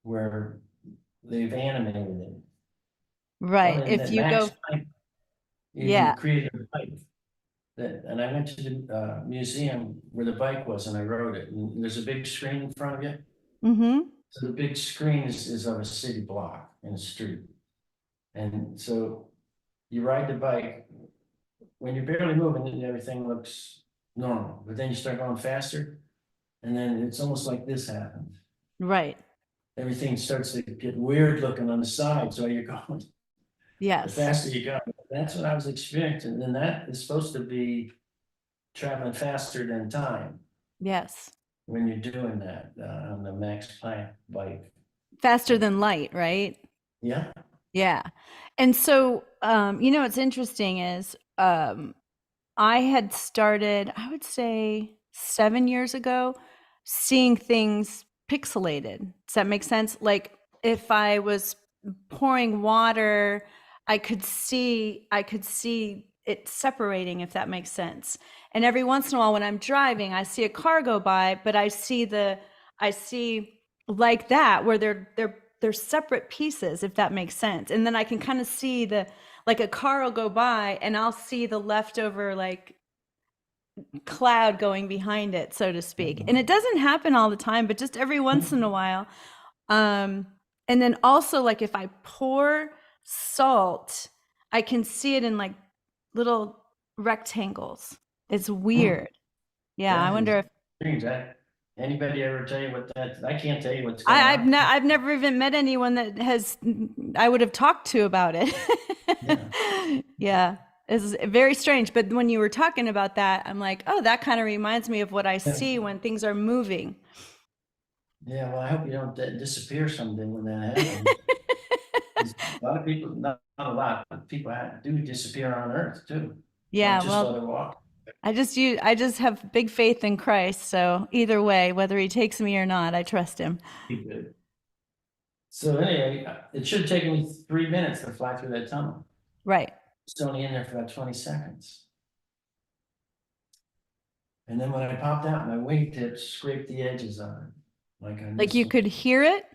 where they've animated it. Well, Right. in If that you Max go, Planck even yeah. created a bike. And I went to the museum where the bike was, and I rode it, and there's a big screen in front of you. Mm-hmm. So the big screen is of a city block in a street. And so you ride the bike, when you're barely moving, and everything looks normal, but then you start going faster, and then it's almost like this happened. Right. Everything starts to get weird looking on the side, so you're going, the Yes. faster you go. That's what I was experiencing, and that is supposed to be traveling faster than time Yes. when you're doing that on the Max Planck bike. Faster than light, right? Yeah, Yeah. And so, what's interesting is I had started, I would say 7 years ago, seeing things pixelated. Does that make sense? Like if I was pouring water, I could see it separating, if that makes sense. And every once in a while when I'm driving, I see a car go by, but I see like that where they're separate pieces, if that makes sense. And then I can kind of see like a car will go by and I'll see the leftover like cloud going behind it, so to speak. And it doesn't happen all the time, but just every once in a while. Um, and then also like if I pour salt, I can see it in like little rectangles. It's weird. Yeah, I that is wonder if strange. Anybody ever tell you what that, I can't tell you what's going I, I've on. ne- I've never even met anyone that has I would have talked to about it. Yeah. Yeah, it's very strange. But when you were talking about that, I'm like, oh, that kind of reminds me of what I Yeah. see when things are moving. Yeah, well, I hope you don't disappear someday when that happens. 'Cause a lot of people, not a lot, but people do disappear on Earth too. Yeah, Don't just well, let it walk. I just have big faith in Christ. So either way, whether he takes me or not, I trust him. Be good. So anyway, it should take me 3 minutes to fly through that tunnel. Right. It's only in there for about 20 seconds. And then when I popped out, my wingtips scraped the edges on it. Like I Like you missed. could hear it,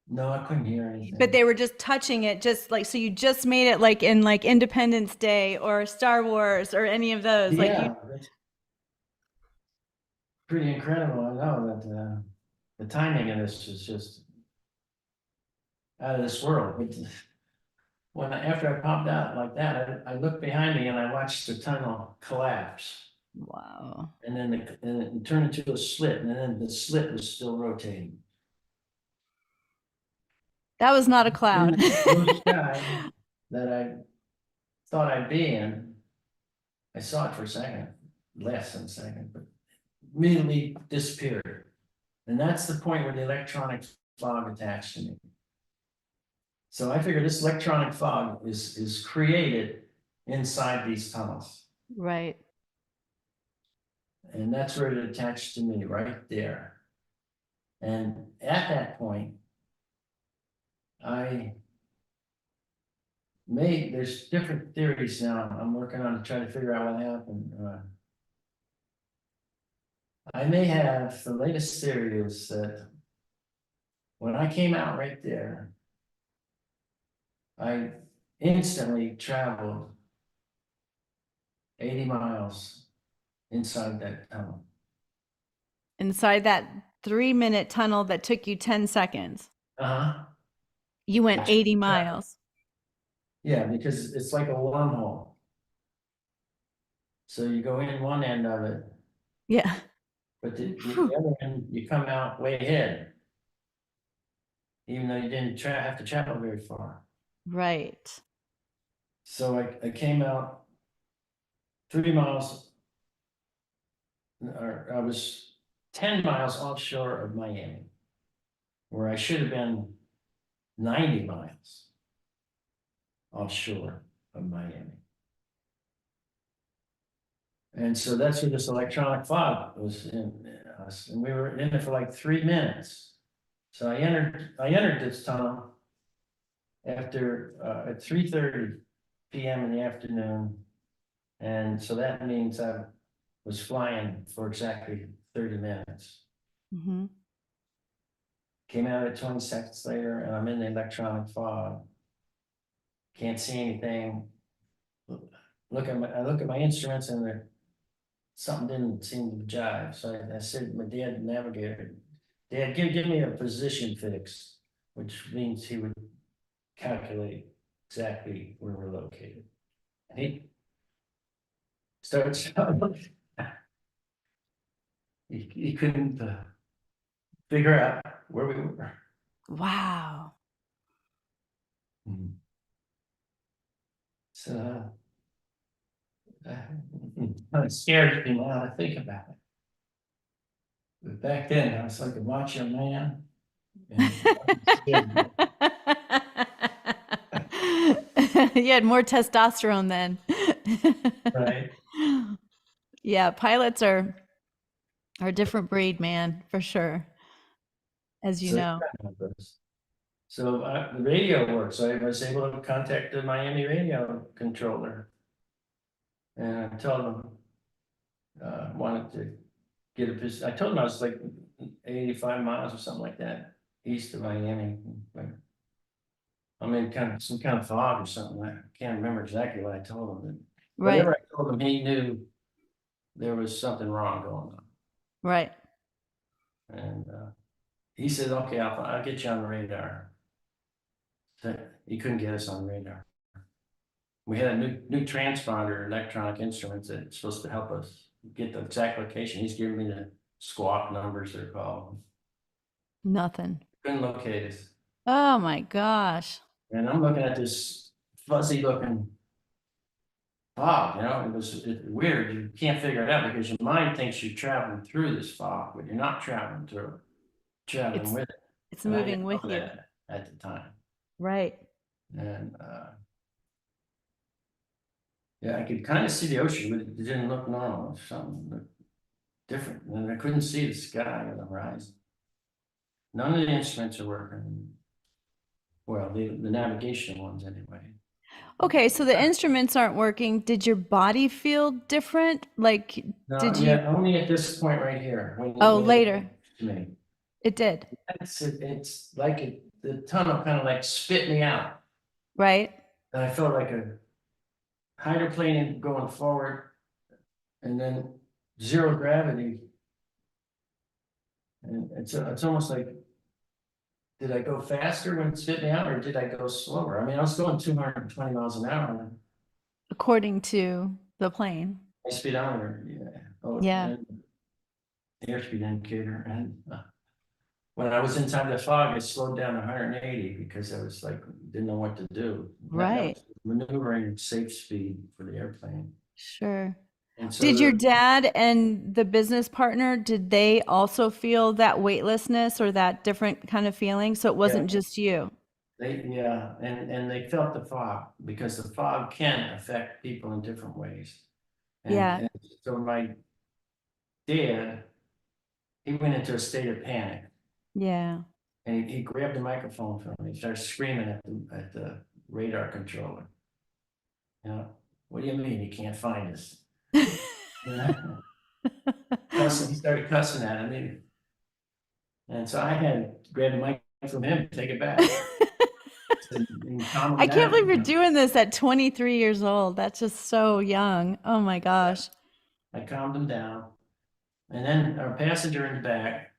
No, I couldn't hear but anything. they were just touching it, just like, so you just made it like in like Independence Day or Star Wars or any of those. Like you, Yeah, that's pretty incredible. I know that the timing of this is just out of this world. But after I popped out like that, I looked behind me and I watched the tunnel collapse. wow. And then it turned into a slit, and then the slit was still rotating. That was not a In cloud. the blue sky that I thought I'd be in, I saw it for a second, less than a second, but immediately disappeared. And that's the point where the electronic fog attached to me. So I figure this electronic fog is created inside these tunnels. Right. And that's where it attached to me, right there. And at that point, there's different theories now I'm working on to try to figure out what happened. I may have, the latest theory is that when I came out right there, I instantly traveled 80 miles inside that tunnel. Inside that 3-minute tunnel that took you 10 seconds, Uh-huh. you went 80 miles. Yeah, because it's like a wormhole. So you go in one end of it, Yeah. but the Phew. other end, you come out way ahead. Even though you didn't have to travel very far. Right. So I came out 3 miles, or I was 10 miles offshore of Miami, where I should have been 90 miles offshore of Miami. And so that's where this electronic fog was in us, and we were in it for like 3 minutes. So I entered this tunnel after, at 3:30 PM in the afternoon. And so that means I was flying for exactly 30 minutes. Hmm. Came out at 20 seconds later and I'm in the electronic fog. Can't see anything. I look at my instruments and something didn't seem to jive. So I said to my dad, the navigator, Dad, give me a position fix, which means he would calculate exactly where we're located. And he starts, he couldn't figure out where we were. Wow. So it scares me now to think about it. But back then, I was like a macho man. And You had more testosterone then. right. Yeah, pilots are a different breed, man, for sure, as you So, know. the radio worked. So I was able to contact the Miami radio controller. And I told them, wanted to get a position. I told them I was like 85 miles or something like that, east of Miami. I'm in some kind of fog or something. I can't remember exactly what I told him. Right, Whatever I told him, he knew there was something wrong going on. right. And he said, okay, I'll get you on the radar. So he couldn't get us on the radar. We had a new transponder, electronic instruments that's supposed to help us get the exact location. He's giving me the squawk numbers, they're called. Nothing. Couldn't locate us. Oh my gosh. And I'm looking at this fuzzy looking fog, it's weird. You can't figure it out because your mind thinks you're traveling through this fog, but you're not traveling through it, traveling It's with it. it's And I moving didn't know with you. that at the time. Right. And yeah, I could kind of see the ocean, but it didn't look normal. Something looked different. And I couldn't see the sky or the horizon. None of the instruments are working. Well, the navigation ones anyway. Okay, so the instruments aren't working. Did your body feel different? Like, No, did you? yeah, only at this point right here. Oh, When it later. to me. It did, It's like the tunnel kind of like spit me out. right? And I felt like a hydroplane going forward and then zero gravity. And it's almost like, did I go faster when it spit me out or did I go slower? I mean, I was going 220 miles an hour. According to the plane. My speedometer, yeah. Oh, Yeah. and airspeed indicator. And when I was inside the fog, I slowed down to 180 because I was like, didn't know what to do. That Right. was maneuvering safe speed for the airplane. Sure. And so Did your dad and the business partner, did they also feel that weightlessness or that different kind of feeling? So it wasn't just you. yeah, and they felt the fog because the fog can affect people in different ways. Yeah. And so my dad, he went into a state of panic Yeah. and he grabbed the microphone from me, he started screaming at the radar controller. What do you mean you can't find us? He started cussing at me. And so I had to grab the mic from him, take it back. And calm him I can't believe down. you're doing this at 23 years old. That's just so young. Oh my gosh. I calmed him down. And then our passenger in the back,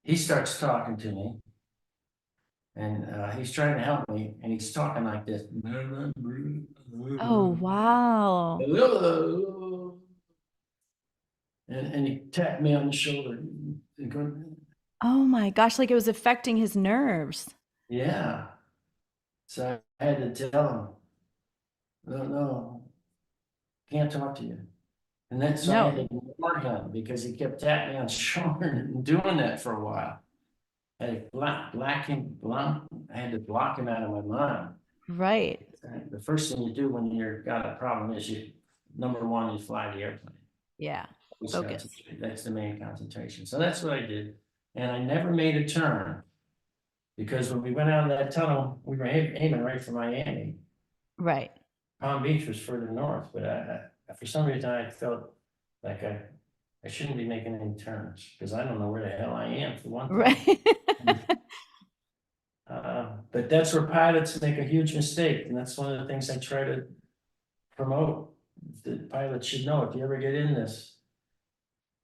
he starts talking to me. And he's trying to help me. And he's talking like this. Oh, wow. And he tapped me on the shoulder. Oh my gosh, like it was affecting his nerves. Yeah. So I had to tell him, no, can't talk to you. And then so I had to No, ignore him because he kept tapping me on the shoulder and doing that for a while. I had to I had to block him out of my mind. right. The first thing you do when you've got a problem is you number one is fly the airplane. Yeah. Focus. That's the main concentration. So that's what I did. And I never made a turn. Because when we went out of that tunnel, we were aiming right for Miami. Right. Palm Beach was further north, but for some reason I felt like I shouldn't be making any turns because I don't know where the hell I am for one thing. Right. But that's where pilots make a huge mistake, and that's one of the things I try to promote. The pilots should know if you ever get in this,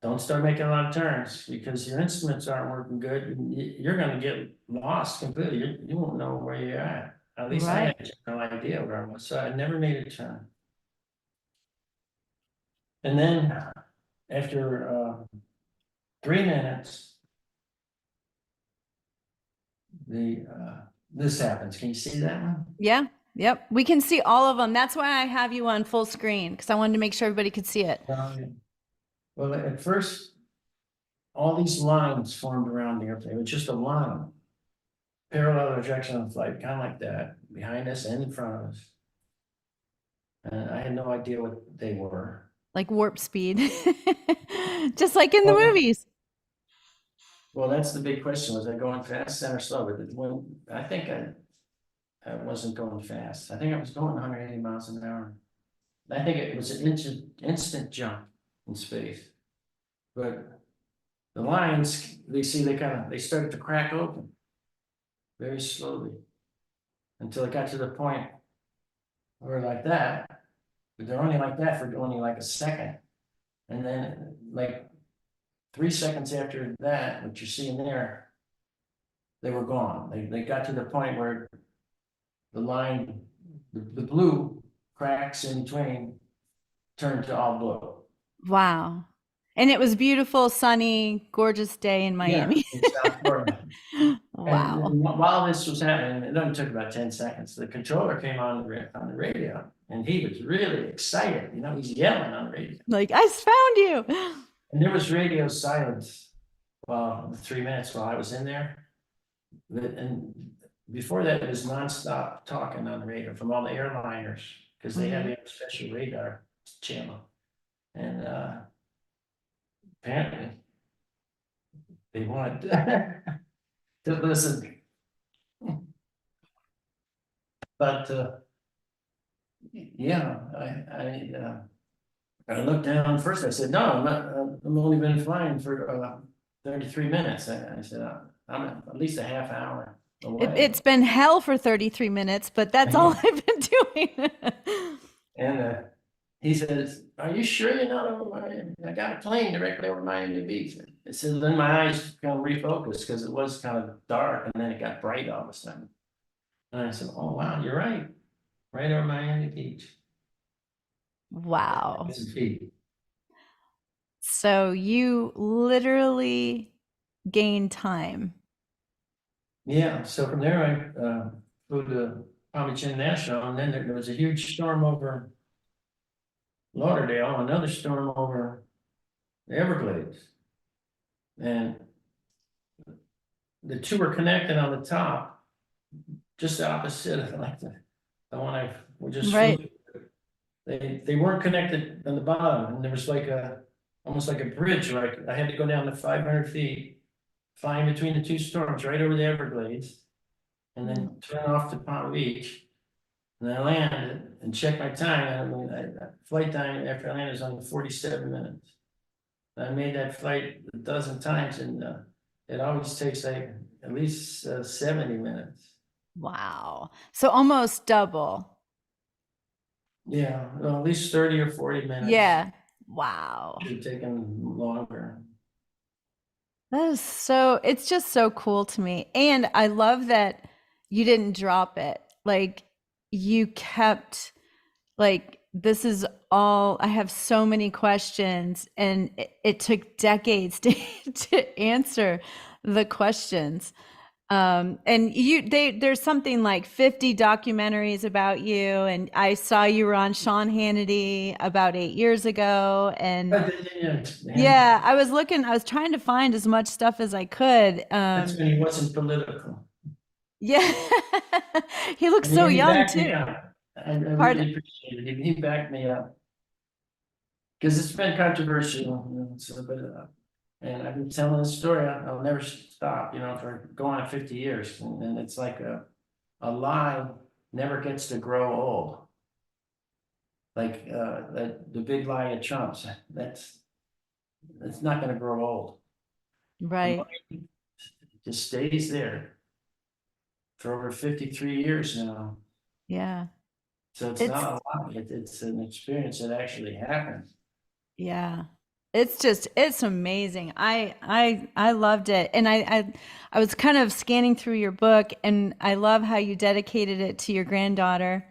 don't start making a lot of turns because your instruments aren't working good. You're going to get lost completely. You won't know where you're at. At least I had a general idea where I was, so I never made a turn. And then after 3 minutes, this happens. Can you see that one? Yeah. Yep. We can see all of them. That's why I have you on full screen because I wanted to make sure everybody could see it. Well, at first, all these lines formed around the airplane. It was just a line. Parallel projection on flight, kind of like that, behind us and in front of us. And I had no idea what they were. Like warp speed, just like in the movies. Well, that's the big question. Was I going fast or slow? But when I think I wasn't going fast. I think I was going 180 miles an hour. I think it was an instant jump in space. But the lines, they started to crack open very slowly until it got to the point where like that, but they're only like that for only like a second. And then like 3 seconds after that, what you're seeing there, they were gone. They got to the point where the line, the blue cracks in between turned to all blue. Wow. And it was beautiful, sunny, gorgeous day in Miami. Yeah, in South Florida. Wow. And while this was happening, it only took about 10 seconds. The controller came on the radio, and he was really excited. You know, he's yelling on the radio. Like, I found you. And there was radio silence the 3 minutes while I was in there. And before that, it was nonstop talking on the radio from all the airliners because they had a special radar channel. And apparently, they wanted to listen. But yeah, I looked down first. I said, "No, I'm not. I'm only been flying for 33 minutes." I said, "I'm at least a half hour away." It's been hell for 33 minutes, but that's all I've been doing. And he says, "Are you sure you're not over Miami? I got a plane directly over Miami Beach." I said, then my eyes kind of refocused because it was kind of dark, and then it got bright all of a sudden. And I said, "Oh wow, you're right. Right over Miami Beach." Wow. So you literally gained time. Yeah, so from there I flew to Palm Beach International, and then there was a huge storm over Lauderdale, another storm over the Everglades. And the two were connected on the top, just opposite of like the one we just flew. They weren't connected on the bottom, and there was like almost like a bridge. Like I had to go down to 500 feet, flying between the two storms right over the Everglades, and then turn off to Palm Beach. And then I landed and checked my time. I mean, flight time after I landed was only 47 minutes. I made that flight a dozen times, and it always takes like at least 70 minutes. Wow. So almost double. Yeah, well, at least 30 or 40 minutes. Yeah. Wow. Should have taken longer. It's just so cool to me. And I love that you didn't drop it. Like you kept, like, this is all, I have so many questions, and it took decades to answer the questions. And there's something like 50 documentaries about you, and I saw you were on Sean Hannity about 8 years ago, and yeah, I was trying to find as much stuff as I could. That's when he wasn't political. Yeah, he looks so young too. I really appreciate it. He backed me up. Because it's been controversial, so, but, and I've been telling this story, I'll never stop, for going on 50 years, and it's like a lie never gets to grow old. Like, the big lie of Trump's, that's not gonna grow old. Right. It just stays there for over 53 years now. Yeah. So it's It's not a lie, it's an experience that actually happened. Yeah. It's amazing. I loved it. And I was kind of scanning through your book, and I love how you dedicated it to your granddaughter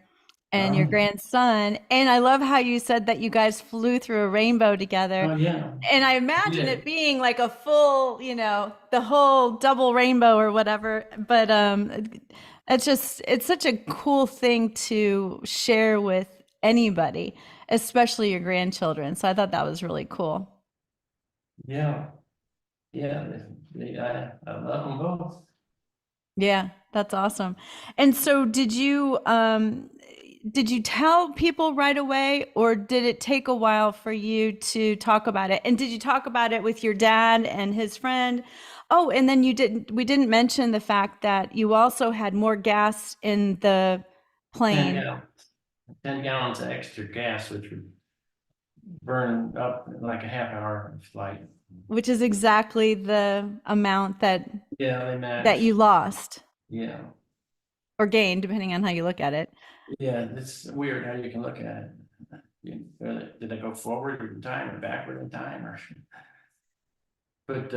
and your grandson. And I love how you said that you guys flew through a rainbow together. Oh, yeah. And I imagine Yeah. it being like a full, the whole double rainbow or whatever. But it's such a cool thing to share with anybody, especially your grandchildren. So I thought that was really cool. Yeah, yeah, I love them both. Yeah, that's awesome. And so did you tell people right away, or did it take a while for you to talk about it? And did you talk about it with your dad and his friend? Oh, and then we didn't mention the fact that you also had more gas in the 10 plane, gallons, 10 gallons of extra gas, which would burn up in like a half-hour flight. which is exactly the amount Yeah, they that you match. lost Yeah, or gained, depending on how you look at it. yeah, it's weird how you can look at it. Did I go forward in time or backward in time or? But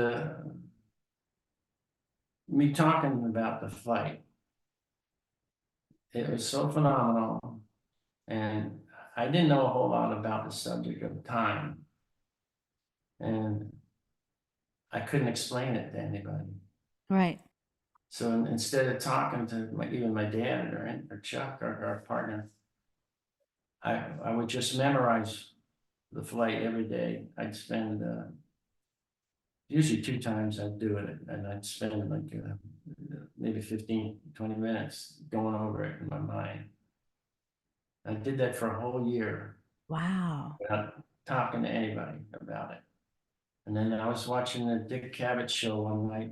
me talking about the flight, it was so phenomenal. And I didn't know a whole lot about the subject of time. And I couldn't explain it to anybody. Right. So instead of talking to even my dad or Chuck or our partner, I would just memorize the flight every day. I'd spend usually 2 times I'd do it, and I'd spend like maybe 15, 20 minutes going over it in my mind. I did that for a whole year Wow. without talking to anybody about it. And then I was watching the Dick Cavett show one night.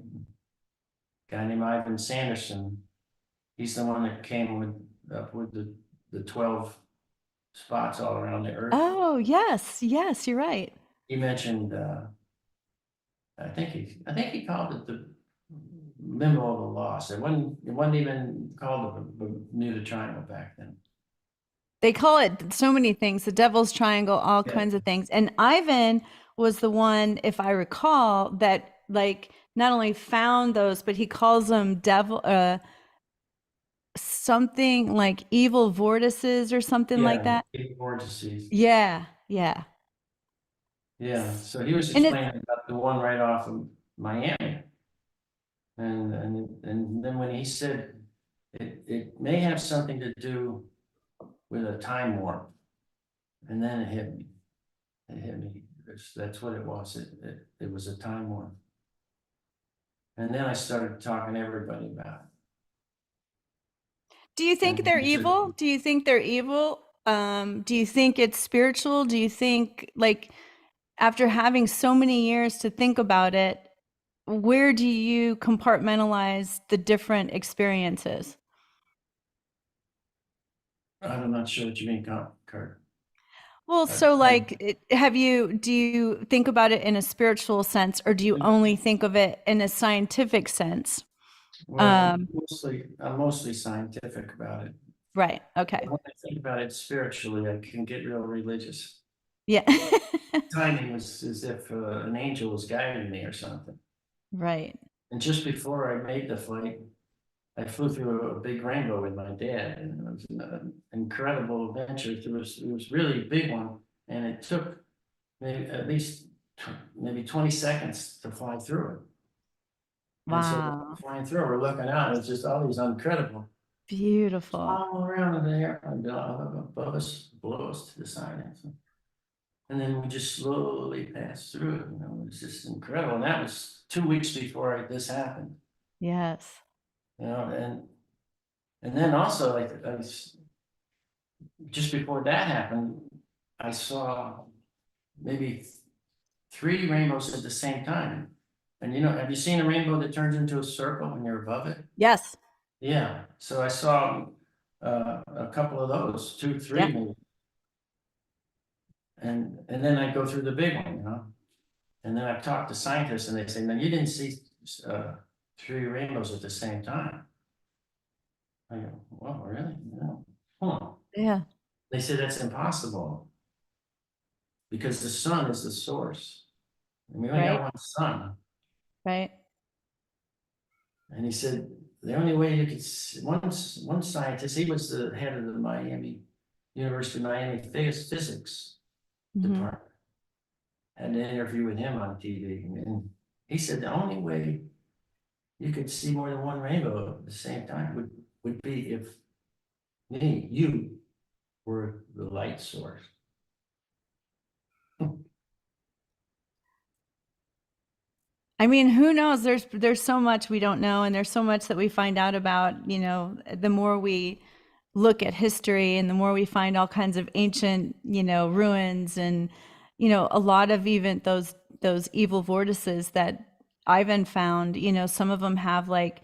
A guy named Ivan Sanderson. He's the one that came up with the 12 spots all around the earth. Oh, yes. Yes, you're right. He mentioned, I think he called it the memo of the lost. It wasn't even called the Bermuda Triangle back then. They call it so many things, the devil's triangle, all Yeah, kinds of things. And Ivan was the one, if I recall, that like not only found those, but he calls them devil something like evil vortices or something like yeah, that. big vortices. Yeah, yeah. Yeah, so he was And it's explaining about the one right off of Miami. And then when he said it may have something to do with a time warp, and then it hit me. It hit me. That's what it was. It was a time warp. And then I started talking to everybody about Do you it. think And they're he said, evil? Do you think they're evil? Do you think it's spiritual? Do you think like after having so many years to think about it, where do you compartmentalize the different experiences? I'm not sure what you mean, Kurt. Well, I, so I, like, do you think about it in a spiritual sense, or do you only think of it in a scientific sense? well, Um, I'm mostly scientific about it. right. Okay. When I think about it spiritually, I can get real religious. Yeah. Timing was as if an angel was guiding me or something. Right. And just before I made the flight, I flew through a big rainbow with my dad, and it was an incredible adventure. It was really a big one, and it took maybe at least maybe 20 seconds to fly through it. And so Wow. flying through, we're looking out, it's just all these incredible Beautiful. all around in the air and above us, below us to the side. And then we just slowly passed through it. It was just incredible. And that was 2 weeks before this happened. Yes. And then also like just before that happened, I saw maybe 3 rainbows at the same time. And have you seen a rainbow that turns into a circle when you're above it? Yes. Yeah, so I saw a couple of those, 2, 3 Yeah. maybe. And then I go through the big one. And then I've talked to scientists and they say, no, you didn't see 3 rainbows at the same time. I go, well, really? No. Huh. Yeah. They said that's impossible because the sun is the source. And we only got Right. one sun. Right. And he said, the only way you could, one scientist, he was the head of the University of Miami physics Mhm. department. Had an interview with him on TV, and he said the only way you could see more than one rainbow at the same time would be if you were the light source. I mean, who knows? There's so much we don't know, and there's so much that we find out about. The more we look at history, and the more we find all kinds of ancient, ruins, and a lot of even those evil vortices that Ivan found. Some of them have like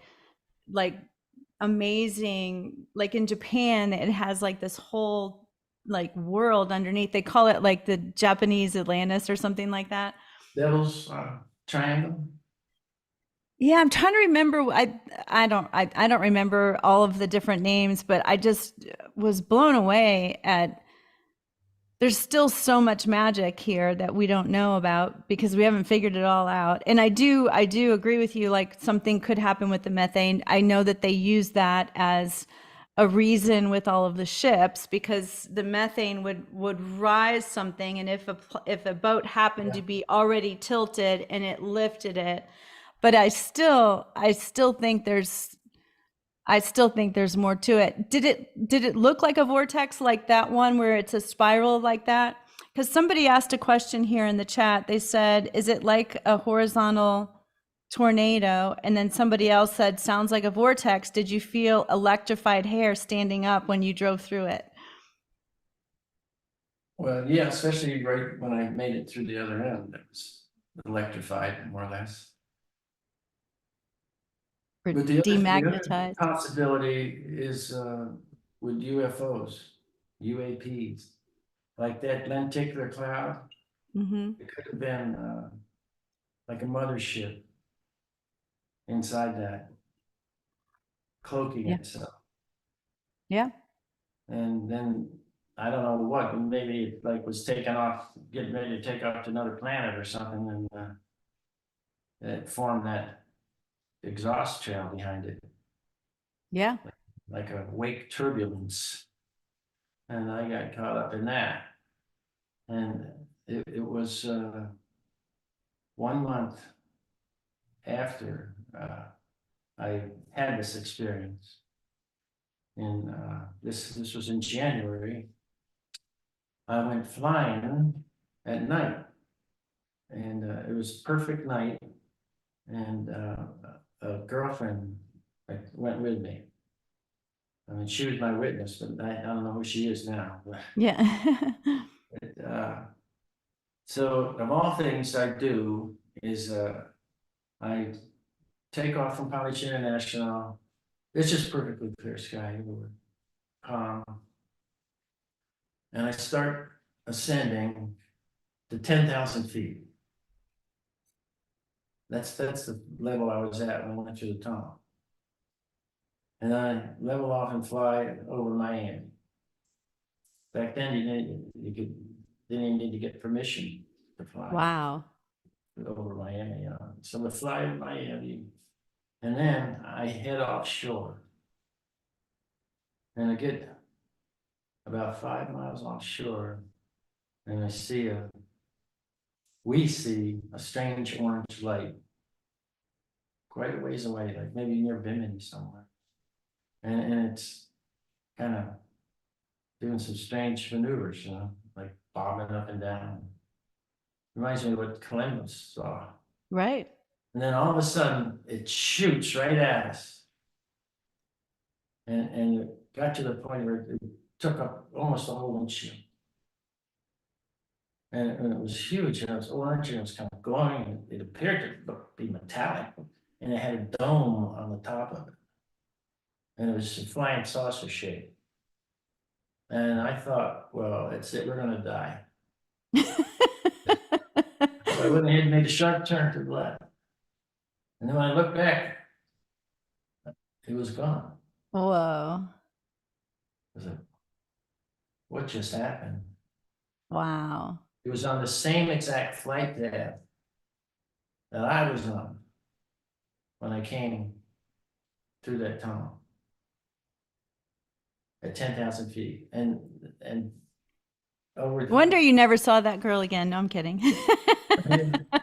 amazing, like in Japan, it has like this whole like world underneath. They call it like the Japanese Atlantis or something like that. Devil's triangle. Yeah, I'm trying to remember. I don't remember all of the different names, but I just was blown away at. There's still so much magic here that we don't know about because we haven't figured it all out. And I do agree with you. Like something could happen with the methane. I know that they use that as a reason with all of the ships because the methane would rise something, and if a boat happened to be already tilted and it lifted it. But I still think there's more to it. Did it look like a vortex like that one where it's a spiral like that? Because somebody asked a question here in the chat. They said, is it like a horizontal tornado? And then somebody else said, sounds like a vortex. Did you feel electrified hair standing up when you drove through it? Well, yeah, especially right when I made it through the other end, it was electrified more or less. Or But the other demagnetized? possibility is with UFOs, UAPs, like that lenticular cloud. Mm-hmm. It could have been like a mothership inside that, cloaking Yeah. itself. Yeah. And then I don't know what, maybe it like was taken off, getting ready to take off to another planet or something, and it formed that exhaust trail behind it, Yeah. like a wake turbulence. And I got caught up in that. And it was 1 month after I had this experience. And this was in January. I went flying at night, and it was a perfect night. And a girlfriend went with me. I mean, she was my witness, but I don't know who she is now. Yeah. So of all things I do is I take off from Palm Beach International. It's just perfectly clear sky everywhere, calm. And I start ascending to 10,000 feet. That's the level I was at when I went through the tunnel. And I level off and fly over Miami. Back then, didn't even need to get permission to fly Wow. over Miami. So we fly to Miami, and then I head offshore. And I get about 5 miles offshore, and we see a strange orange light quite a ways away, like maybe near Bimini somewhere. And it's kind of doing some strange maneuvers, like bobbing up and down. Reminds me of what Columbus saw. Right. And then all of a sudden, it shoots right at us. And it got to the point where it took up almost the whole windshield. and it was huge, and it was orange, and it was kind of glowing, and it appeared to be metallic, and it had a dome on the top of it. And it was a flying saucer shape. And I thought, well, that's it, we're gonna die. So I went ahead and made a sharp turn to the left. And then when I looked back, it was gone. Whoa. I was like, what just happened? Wow. It was on the same exact flight path that I was on when I came through that tunnel at 10,000 feet. And over. Wonder you never saw that girl again. No, I'm kidding.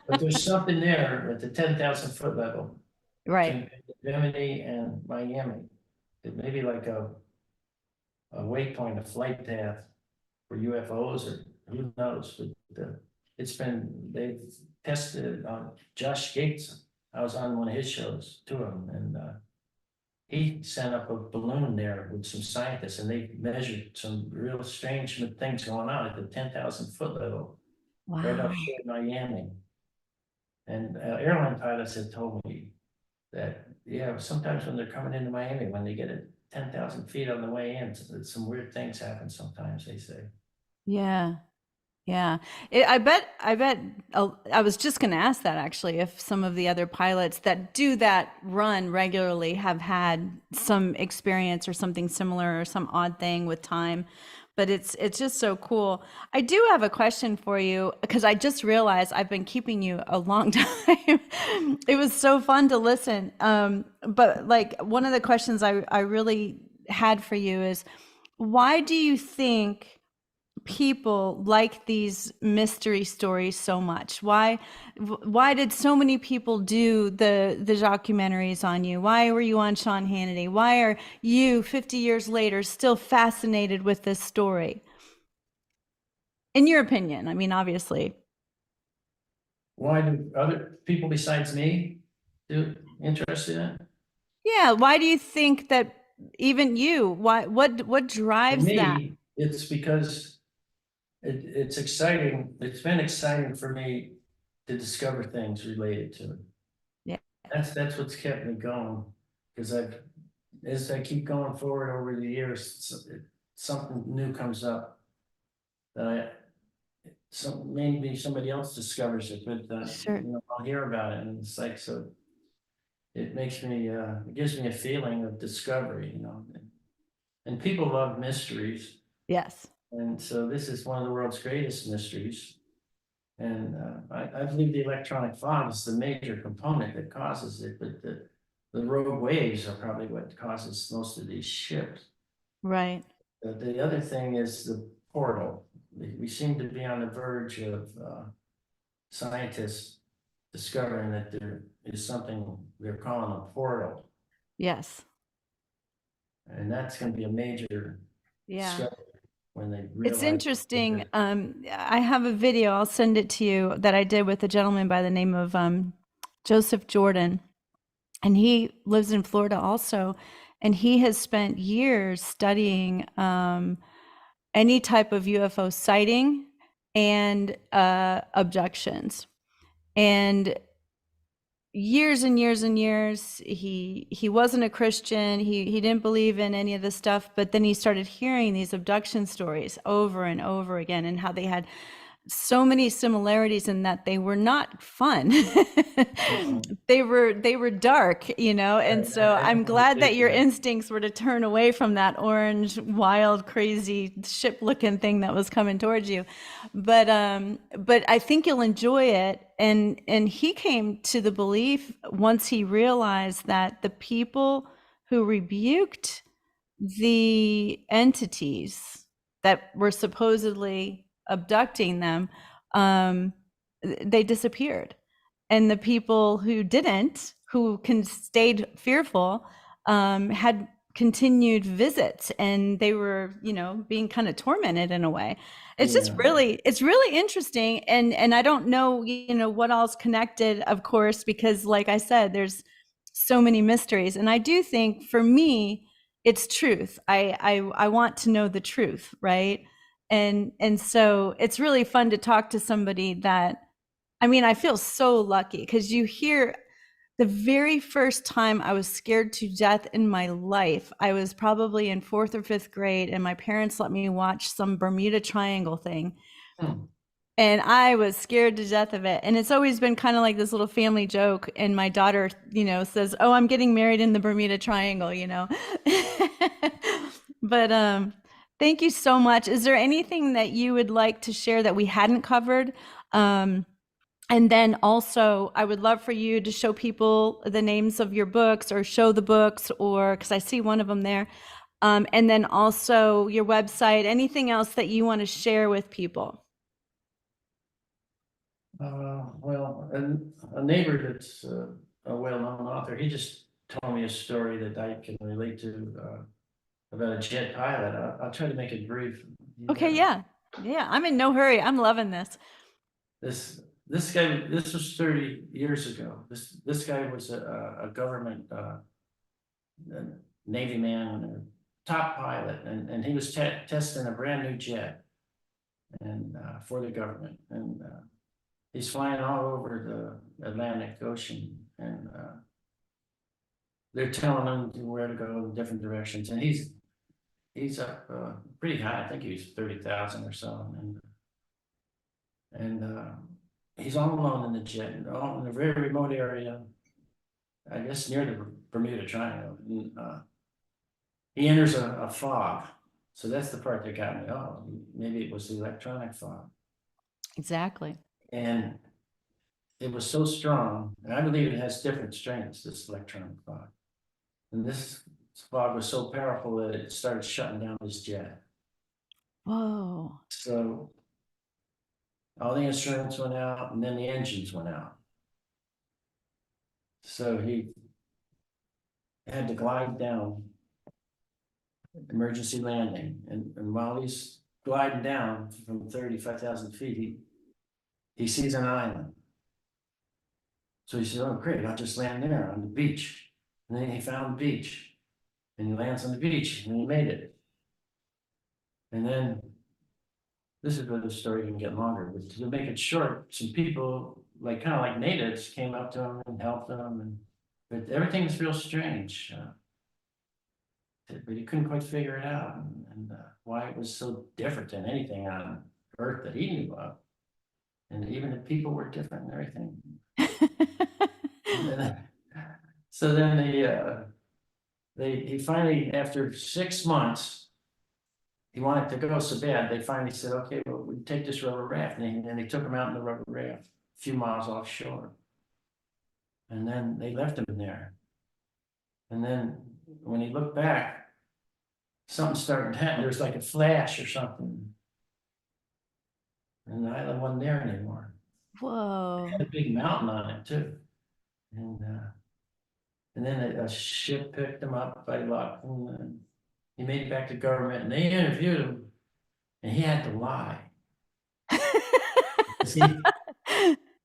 But there's something there at the 10,000 foot level Right. between Bimini and Miami. It may be like a waypoint, a flight path for UFOs, or who knows, but they've tested it on Josh Gates. I was on one of his shows, two of them, and he sent up a balloon there with some scientists, and they measured some real strange things going on at the 10,000 foot level, right Wow. offshore Miami. And airline pilots had told me that, yeah, sometimes when they're coming into Miami, when they get at 10,000 feet on the way in, some weird things happen sometimes, they say. Yeah. Yeah. I bet, I was just going to ask that actually, if some of the other pilots that do that run regularly have had some experience or something similar or some odd thing with time. But it's just so cool. I do have a question for you because I just realized I've been keeping you a long time. It was so fun to listen. But like one of the questions I really had for you is, why do you think people like these mystery stories so much? Why did so many people do the documentaries on you? Why were you on Sean Hannity? Why are you 50 years later still fascinated with this story? In your opinion, I mean, obviously. Why do other people besides me do interested in it? Yeah, why do you think that even you, what For drives that? me, it's because it's exciting. It's been exciting for me to discover things related to it. Yeah, That's what's kept me going, because as I keep going forward over the years, something new comes up that maybe somebody else discovers it, but sure. I'll hear about it, and it's like, so it makes me, it gives me a feeling of discovery, and people love mysteries. Yes. And so this is one of the world's greatest mysteries. And I believe the electronic fog is the major component that causes it, but the rogue waves are probably what causes most of these ships. Right. The other thing is the portal. We seem to be on the verge of scientists discovering that there is something they're calling a portal, Yes. and that's going to be a major Yeah. discovery when they It's realize. interesting. I have a video, I'll send it to you, that I did with a gentleman by the name of Joseph Jordan. And he lives in Florida also. And he has spent years studying any type of UFO sighting and abductions. And years and years and years, he wasn't a Christian. He didn't believe in any of this stuff, but then he started hearing these abduction stories over and over again, and how they had so many similarities in that they were not fun. They were dark, and so I'm glad that your instincts were to turn away from that orange, wild, crazy ship looking thing that was coming towards you. But I think you'll enjoy it. And he came to the belief, once he realized that the people who rebuked the entities that were supposedly abducting them, they disappeared. And the people who didn't, who stayed fearful, had continued visits, and they were, being kind of tormented in a way. It's just it's really interesting. And I don't know, what all's connected, of course, because like I said, there's so many mysteries. And I do think for me, it's truth. I want to know the truth, right? And so it's really fun to talk to somebody that, I mean, I feel so lucky because you hear the very first time I was scared to death in my life, I was probably in 4th or 5th grade, and my parents let me watch some Bermuda Triangle thing. Hmm. And I was scared to death of it. And it's always been kind of like this little family joke. And my daughter, says, "Oh, I'm getting married in the Bermuda Triangle." But thank you so much. Is there anything that you would like to share that we hadn't covered? And then also, I would love for you to show people the names of your books, or show the books, or because I see one of them there. And then also your website, anything else that you want to share with people. Well, a neighbor that's a well-known author, he just told me a story that I can relate to about a jet pilot. I'll try to make it brief. Okay, yeah. Yeah, I'm in no hurry. I'm loving this. This guy, this was 30 years ago. This guy was a government Navy man, a top pilot, and he was testing a brand new jet and for the government. And he's flying all over the Atlantic Ocean, and they're telling him where to go in different directions. And he's up pretty high. I think he's 30,000 or so, and he's all alone in the jet, in a very remote area, I guess near the Bermuda Triangle. And, he enters a fog. So that's the part that got me. Oh, maybe it was the electronic fog. Exactly. And it was so strong, and I believe it has different strengths, this electronic fog. And this fog was so powerful that it started shutting down his jet. Whoa. So all the instruments went out, and then the engines went out. So he had to glide down, emergency landing. And while he's gliding down from 35,000 feet, he sees an island. So he said, "Oh, great, I'll just land there on the beach." And then he found the beach, and he lands on the beach, and he made it. And then, this is where the story can get longer, but to make it short, some people, kind of like natives, came up to him and helped him, but everything's real strange. But he couldn't quite figure it out, and why it was so different than anything on Earth that he knew of. And even the people were different and everything. And so then he finally, after 6 months, he wanted to go so bad, they finally said, "Okay, well, we take this rubber raft." And they took him out in the rubber raft a few miles offshore. And then they left him there. And then when he looked back, something started to happen. There was like a flash or something. And the island wasn't there anymore. Whoa. It had a big mountain on it too. And then a ship picked him up by luck, and he made it back to government, and they interviewed him, and he had to lie.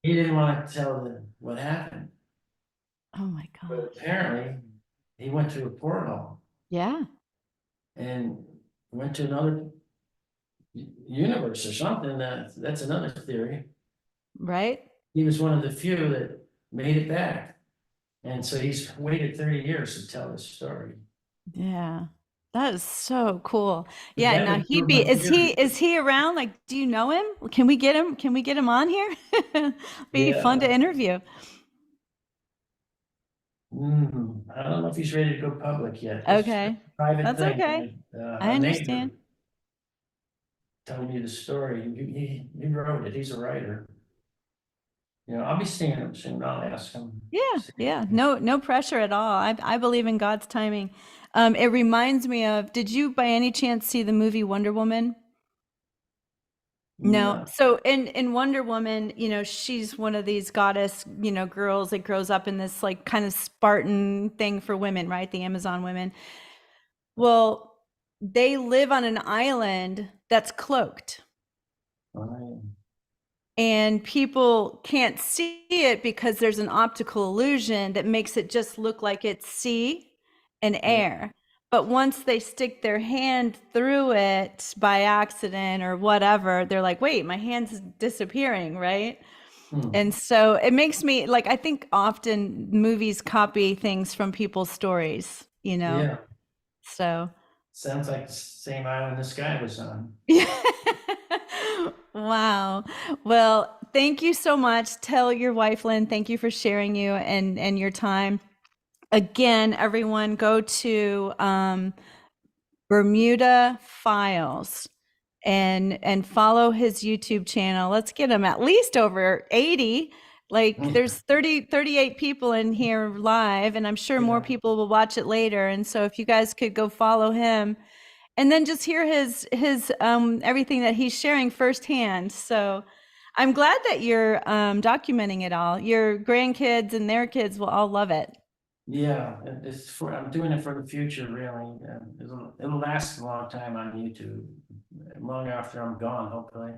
He didn't want to tell them what happened. Oh my But gosh. apparently, he went to a portal Yeah. and went to another universe or something. That's another theory. Right? He was one of the few that made it back. And so he's waited 30 years to tell his story. Yeah. That is so cool. But Yeah, that now would prove my theory. is he around? Like, do you know him? Can we get him on here? Be Yeah. fun to interview. I don't know if he's ready to go public yet. Okay. Private That's thing. okay. I A neighbor understand. told me the story. He wrote it. He's a writer. I'll be seeing him soon. I'll ask him. Yeah. No pressure at all. I believe in God's timing. It reminds me of, did you by any chance see the movie Wonder Woman? No. So in Wonder Woman, she's one of these goddess, girls that grows up in this like kind of Spartan thing for women, right? The Amazon women. Well, they live on an island that's cloaked. Right. And people can't see it because there's an optical illusion that makes it just look like it's sea and air. but once they stick their hand through it by accident or whatever, they're like, wait, my hand's disappearing, right? And so it makes me like, I think often movies copy things from people's stories, you know? Yeah, So, sounds like the same island this guy was on. wow. Well, thank you so much. Tell your wife, Lynn, thank you for sharing you and your time. Again, everyone, go to Bermuda Files and follow his YouTube channel. Let's get him at least over 80. Like there's 38 people in here live, and I'm sure more Yeah. people will watch it later. And so if you guys could go follow him and then just hear his everything that he's sharing firsthand. So I'm glad that you're documenting it all. Your grandkids and their kids will all love it. Yeah, it's for, I'm doing it for the future, really. It'll last a long time on YouTube, long after I'm gone, hopefully.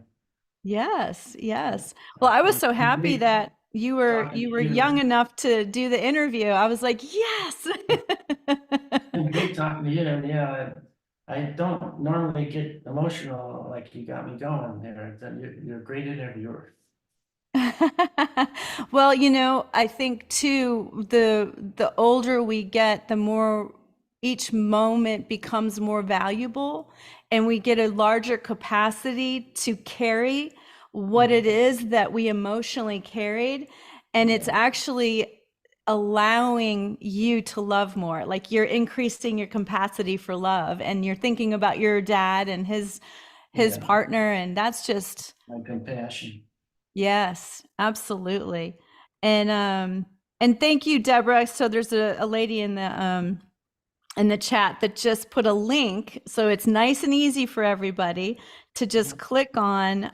Yes, yes. Well, I was so happy Great that talking you to were young you. enough to do the interview. I was like, yes. Great talking to you, and yeah, I don't normally get emotional like you got me going there. You're a great interviewer. Well, I think too, the older we get, the more each moment becomes more valuable, and we get a larger capacity to carry what it is that we emotionally carried. And it's Yeah, actually allowing you to love more. Like you're increasing your capacity for love, and you're thinking about your dad and his yeah, partner, and that's just my compassion. yes, absolutely. And thank you, Deborah. So there's a lady in the chat that just put a link. So it's nice and easy for everybody to just click on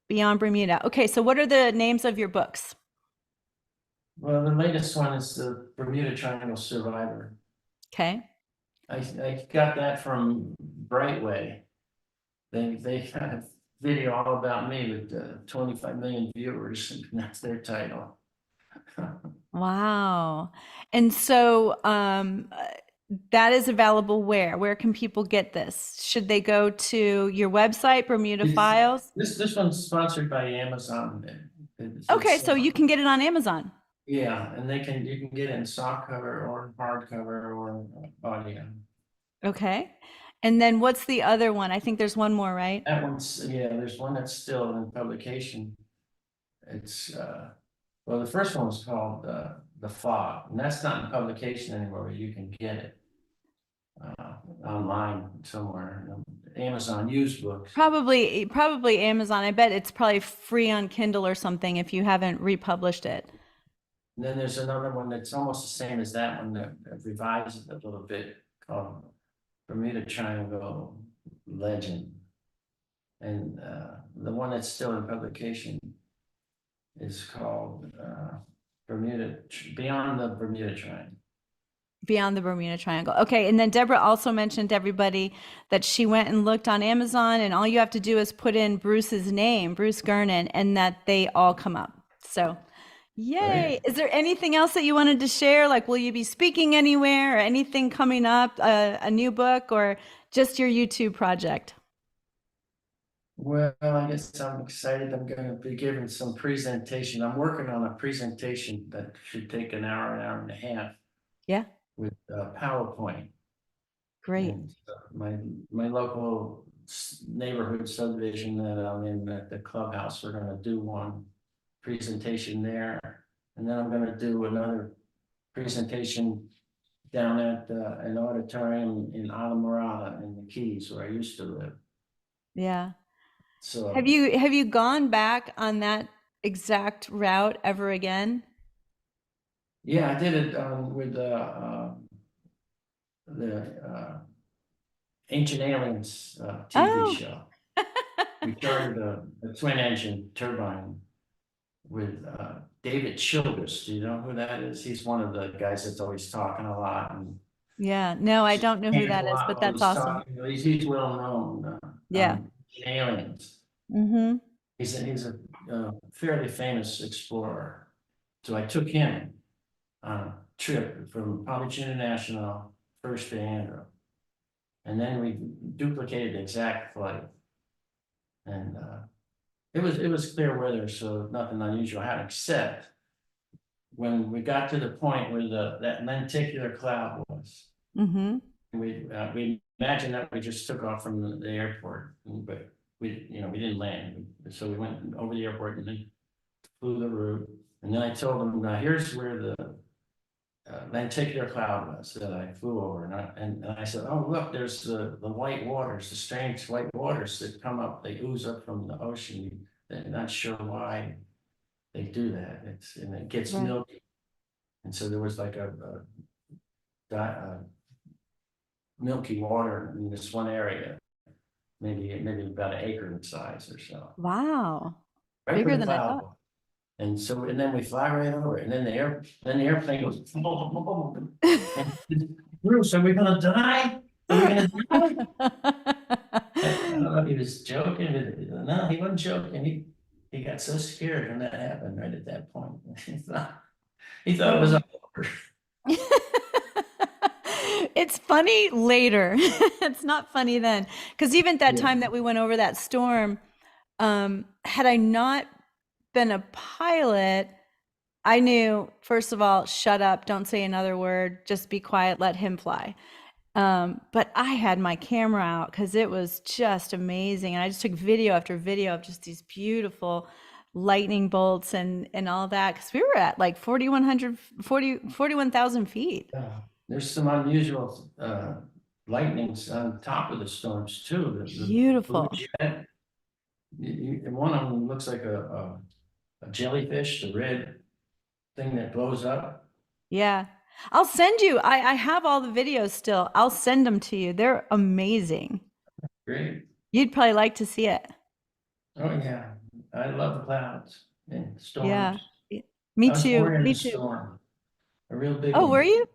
Beyond Bermuda. Okay, so what are the names of your books? Well, the latest one is the Bermuda Triangle Survivor. Okay. I got that from Brightway. They had a video all about me with 25 million viewers, and that's their title. Wow. And so that is available where? Where can people get this? Should they go to your website, Bermuda It's, Files? this one's sponsored by Amazon. Okay, so you can get it on Amazon. Yeah, and you can get it in softcover or hardcover or audio. Okay. And then what's the other one? I think there's one more, right? That one's, yeah, there's one that's still in publication. It's well, the first one was called The Fog, and that's not in publication anymore, but you can get it online somewhere. Amazon used books. Probably Amazon. I bet it's probably free on Kindle or something if you haven't republished it. And then there's another one that's almost the same as that one that revives it a little bit called Bermuda Triangle Legend. And the one that's still in publication is called Beyond the Bermuda Triangle. Beyond the Bermuda Triangle. Okay, and then Deborah also mentioned to everybody that she went and looked on Amazon, and all you have to do is put in Bruce's name, Bruce Gernon, and that they all come up. So, yay. Right. Is there anything else that you wanted to share? Like, will you be speaking anywhere or anything coming up, a new book, or just your YouTube project? Well, I guess I'm excited. I'm going to be giving some presentation. I'm working on a presentation that should take an hour and a half Yeah, with PowerPoint. great. And my local neighborhood subdivision that I'm in at the clubhouse, we're going to do one presentation there. And then I'm going to do another presentation down at an auditorium in Islamorada in the Keys where I used to live. Yeah. So Have you gone back on that exact route ever again? yeah, I did it with the Ancient Aliens TV Oh, show. We started a twin engine turbine with David Childress. Do you know who that is? He's one of the guys that's always talking a lot and yeah. No, I don't know who a that is, lot but while that's he's awesome. talking. He's well known Yeah. Ancient Aliens. Mm-hmm. He's a fairly famous explorer. So I took him on a trip from Palm Beach International first to Andrew. And then we duplicated the exact flight. And it was clear weather, so nothing unusual happened, except when we got to the point where that lenticular cloud was. Mm-hmm. We imagined that we just took off from the airport, but we didn't land. So we went over the airport and then flew the route. And then I told them, now here's where the lenticular cloud was that I flew over. And I said, oh, look, there's the white waters, the strange white waters that come up, they ooze up from the ocean. They're not sure why they do that. And it gets Right. milky. And so there was like a milky water in this one area, maybe about an acre in size or so. Wow. Right Bigger where the than I cloud thought. was. And so, and then we fly right over it, and then the airplane goes. And Bruce, are we gonna die? Are we gonna die? I don't know if he was joking, but no, he wasn't joking. He got so scared when that happened right at that point. He thought it was over. It's funny later. It's not funny then. Because even that Yeah. time that we went over that storm, had I not been a pilot, I knew, first of all, shut up, don't say another word, just be quiet, let him fly. But I had my camera out because it was just amazing. And I just took video after video of just these beautiful lightning bolts and all that. Because we were at like 41,000 feet. There's some unusual lightnings on top of the storms too. Beautiful. And one of them looks like a jellyfish, the red thing that blows up. Yeah. I'll send you. I have all the videos still. I'll send them to you. They're amazing. Great. You'd probably like to see it. Oh, yeah. I love the clouds and storms. Yeah. Me I was too. born in Me a too. storm. A real big Oh, one. were you?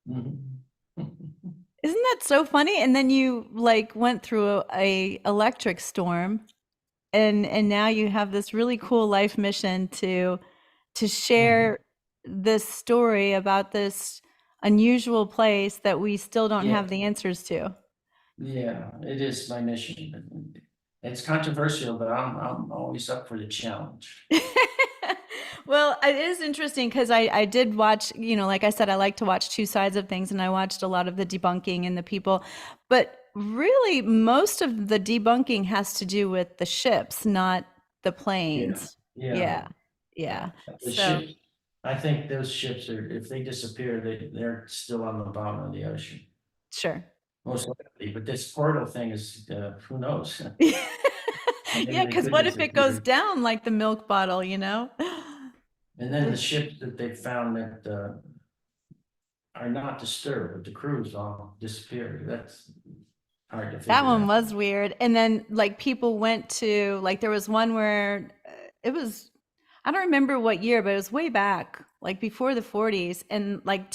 Mhm. Isn't that so funny? And then you like went through a electric storm and now you have this really cool life mission to share this story about this unusual place that we still don't Yeah. have the answers to. Yeah, it is my mission. It's controversial, but I'm always up for the challenge. Well, it is interesting because I did watch, like I said, I like to watch two sides of things, and I watched a lot of the debunking and the people, but really most of the debunking has to do with the ships, not the planes. Yeah. Yeah. The So ships, I think those ships are, if they disappear, they're still on the bottom of the ocean, sure. most likely. But this portal thing is, who knows? Maybe Yeah, they because could what if it goes disappear. down like the milk bottle, you know? And then the ships that they found that are not disturbed, but the crews all disappeared. That's hard to figure That one out. was weird. And then like people went to like there was one where it was I don't remember what year, but it was way back, like before the 40s, and like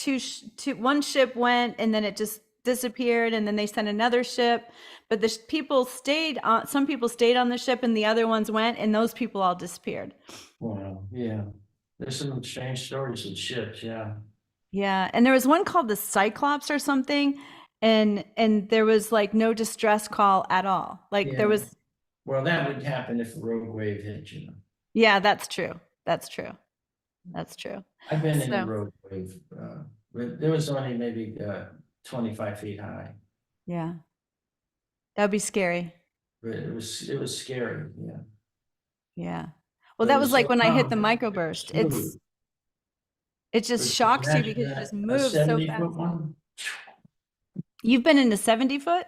one ship went and then it just disappeared, and then they sent another ship, but the people stayed on. Some people stayed on the ship, and the other ones went, and those people all disappeared. Wow, yeah. There's some strange stories with ships, yeah. Yeah, and there was one called the Cyclops or something, and there was like no distress call at all. Like there Yeah. was. Well, that would happen if a rogue wave hit, you know. Yeah, that's true. That's true. That's true. I've been in a So, rogue wave, but there was only maybe 25 feet high, yeah, that'd be scary. but it was scary, yeah. Yeah. But Well, it that was like so when I hit the calm, microburst. smooth. It just But shocks you imagine because you that, just a move so 70-foot fast. one? You've been in the 70 foot?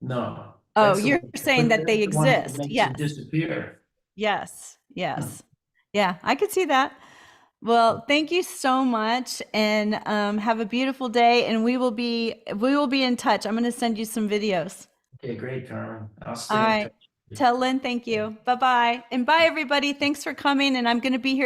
No. Oh, that's the you're one- saying that they that's the one that exist. makes Yes. it disappear. Yes. Yes. Yeah, I could see that. Well, thank you so much, and have a beautiful day. And we will be in touch. I'm going to send you some videos. Okay, great, Carmen. I'll All stay in right. touch. Tell Lynn thank you. Bye-bye. And bye, everybody. Thanks for coming. And I'm going to be here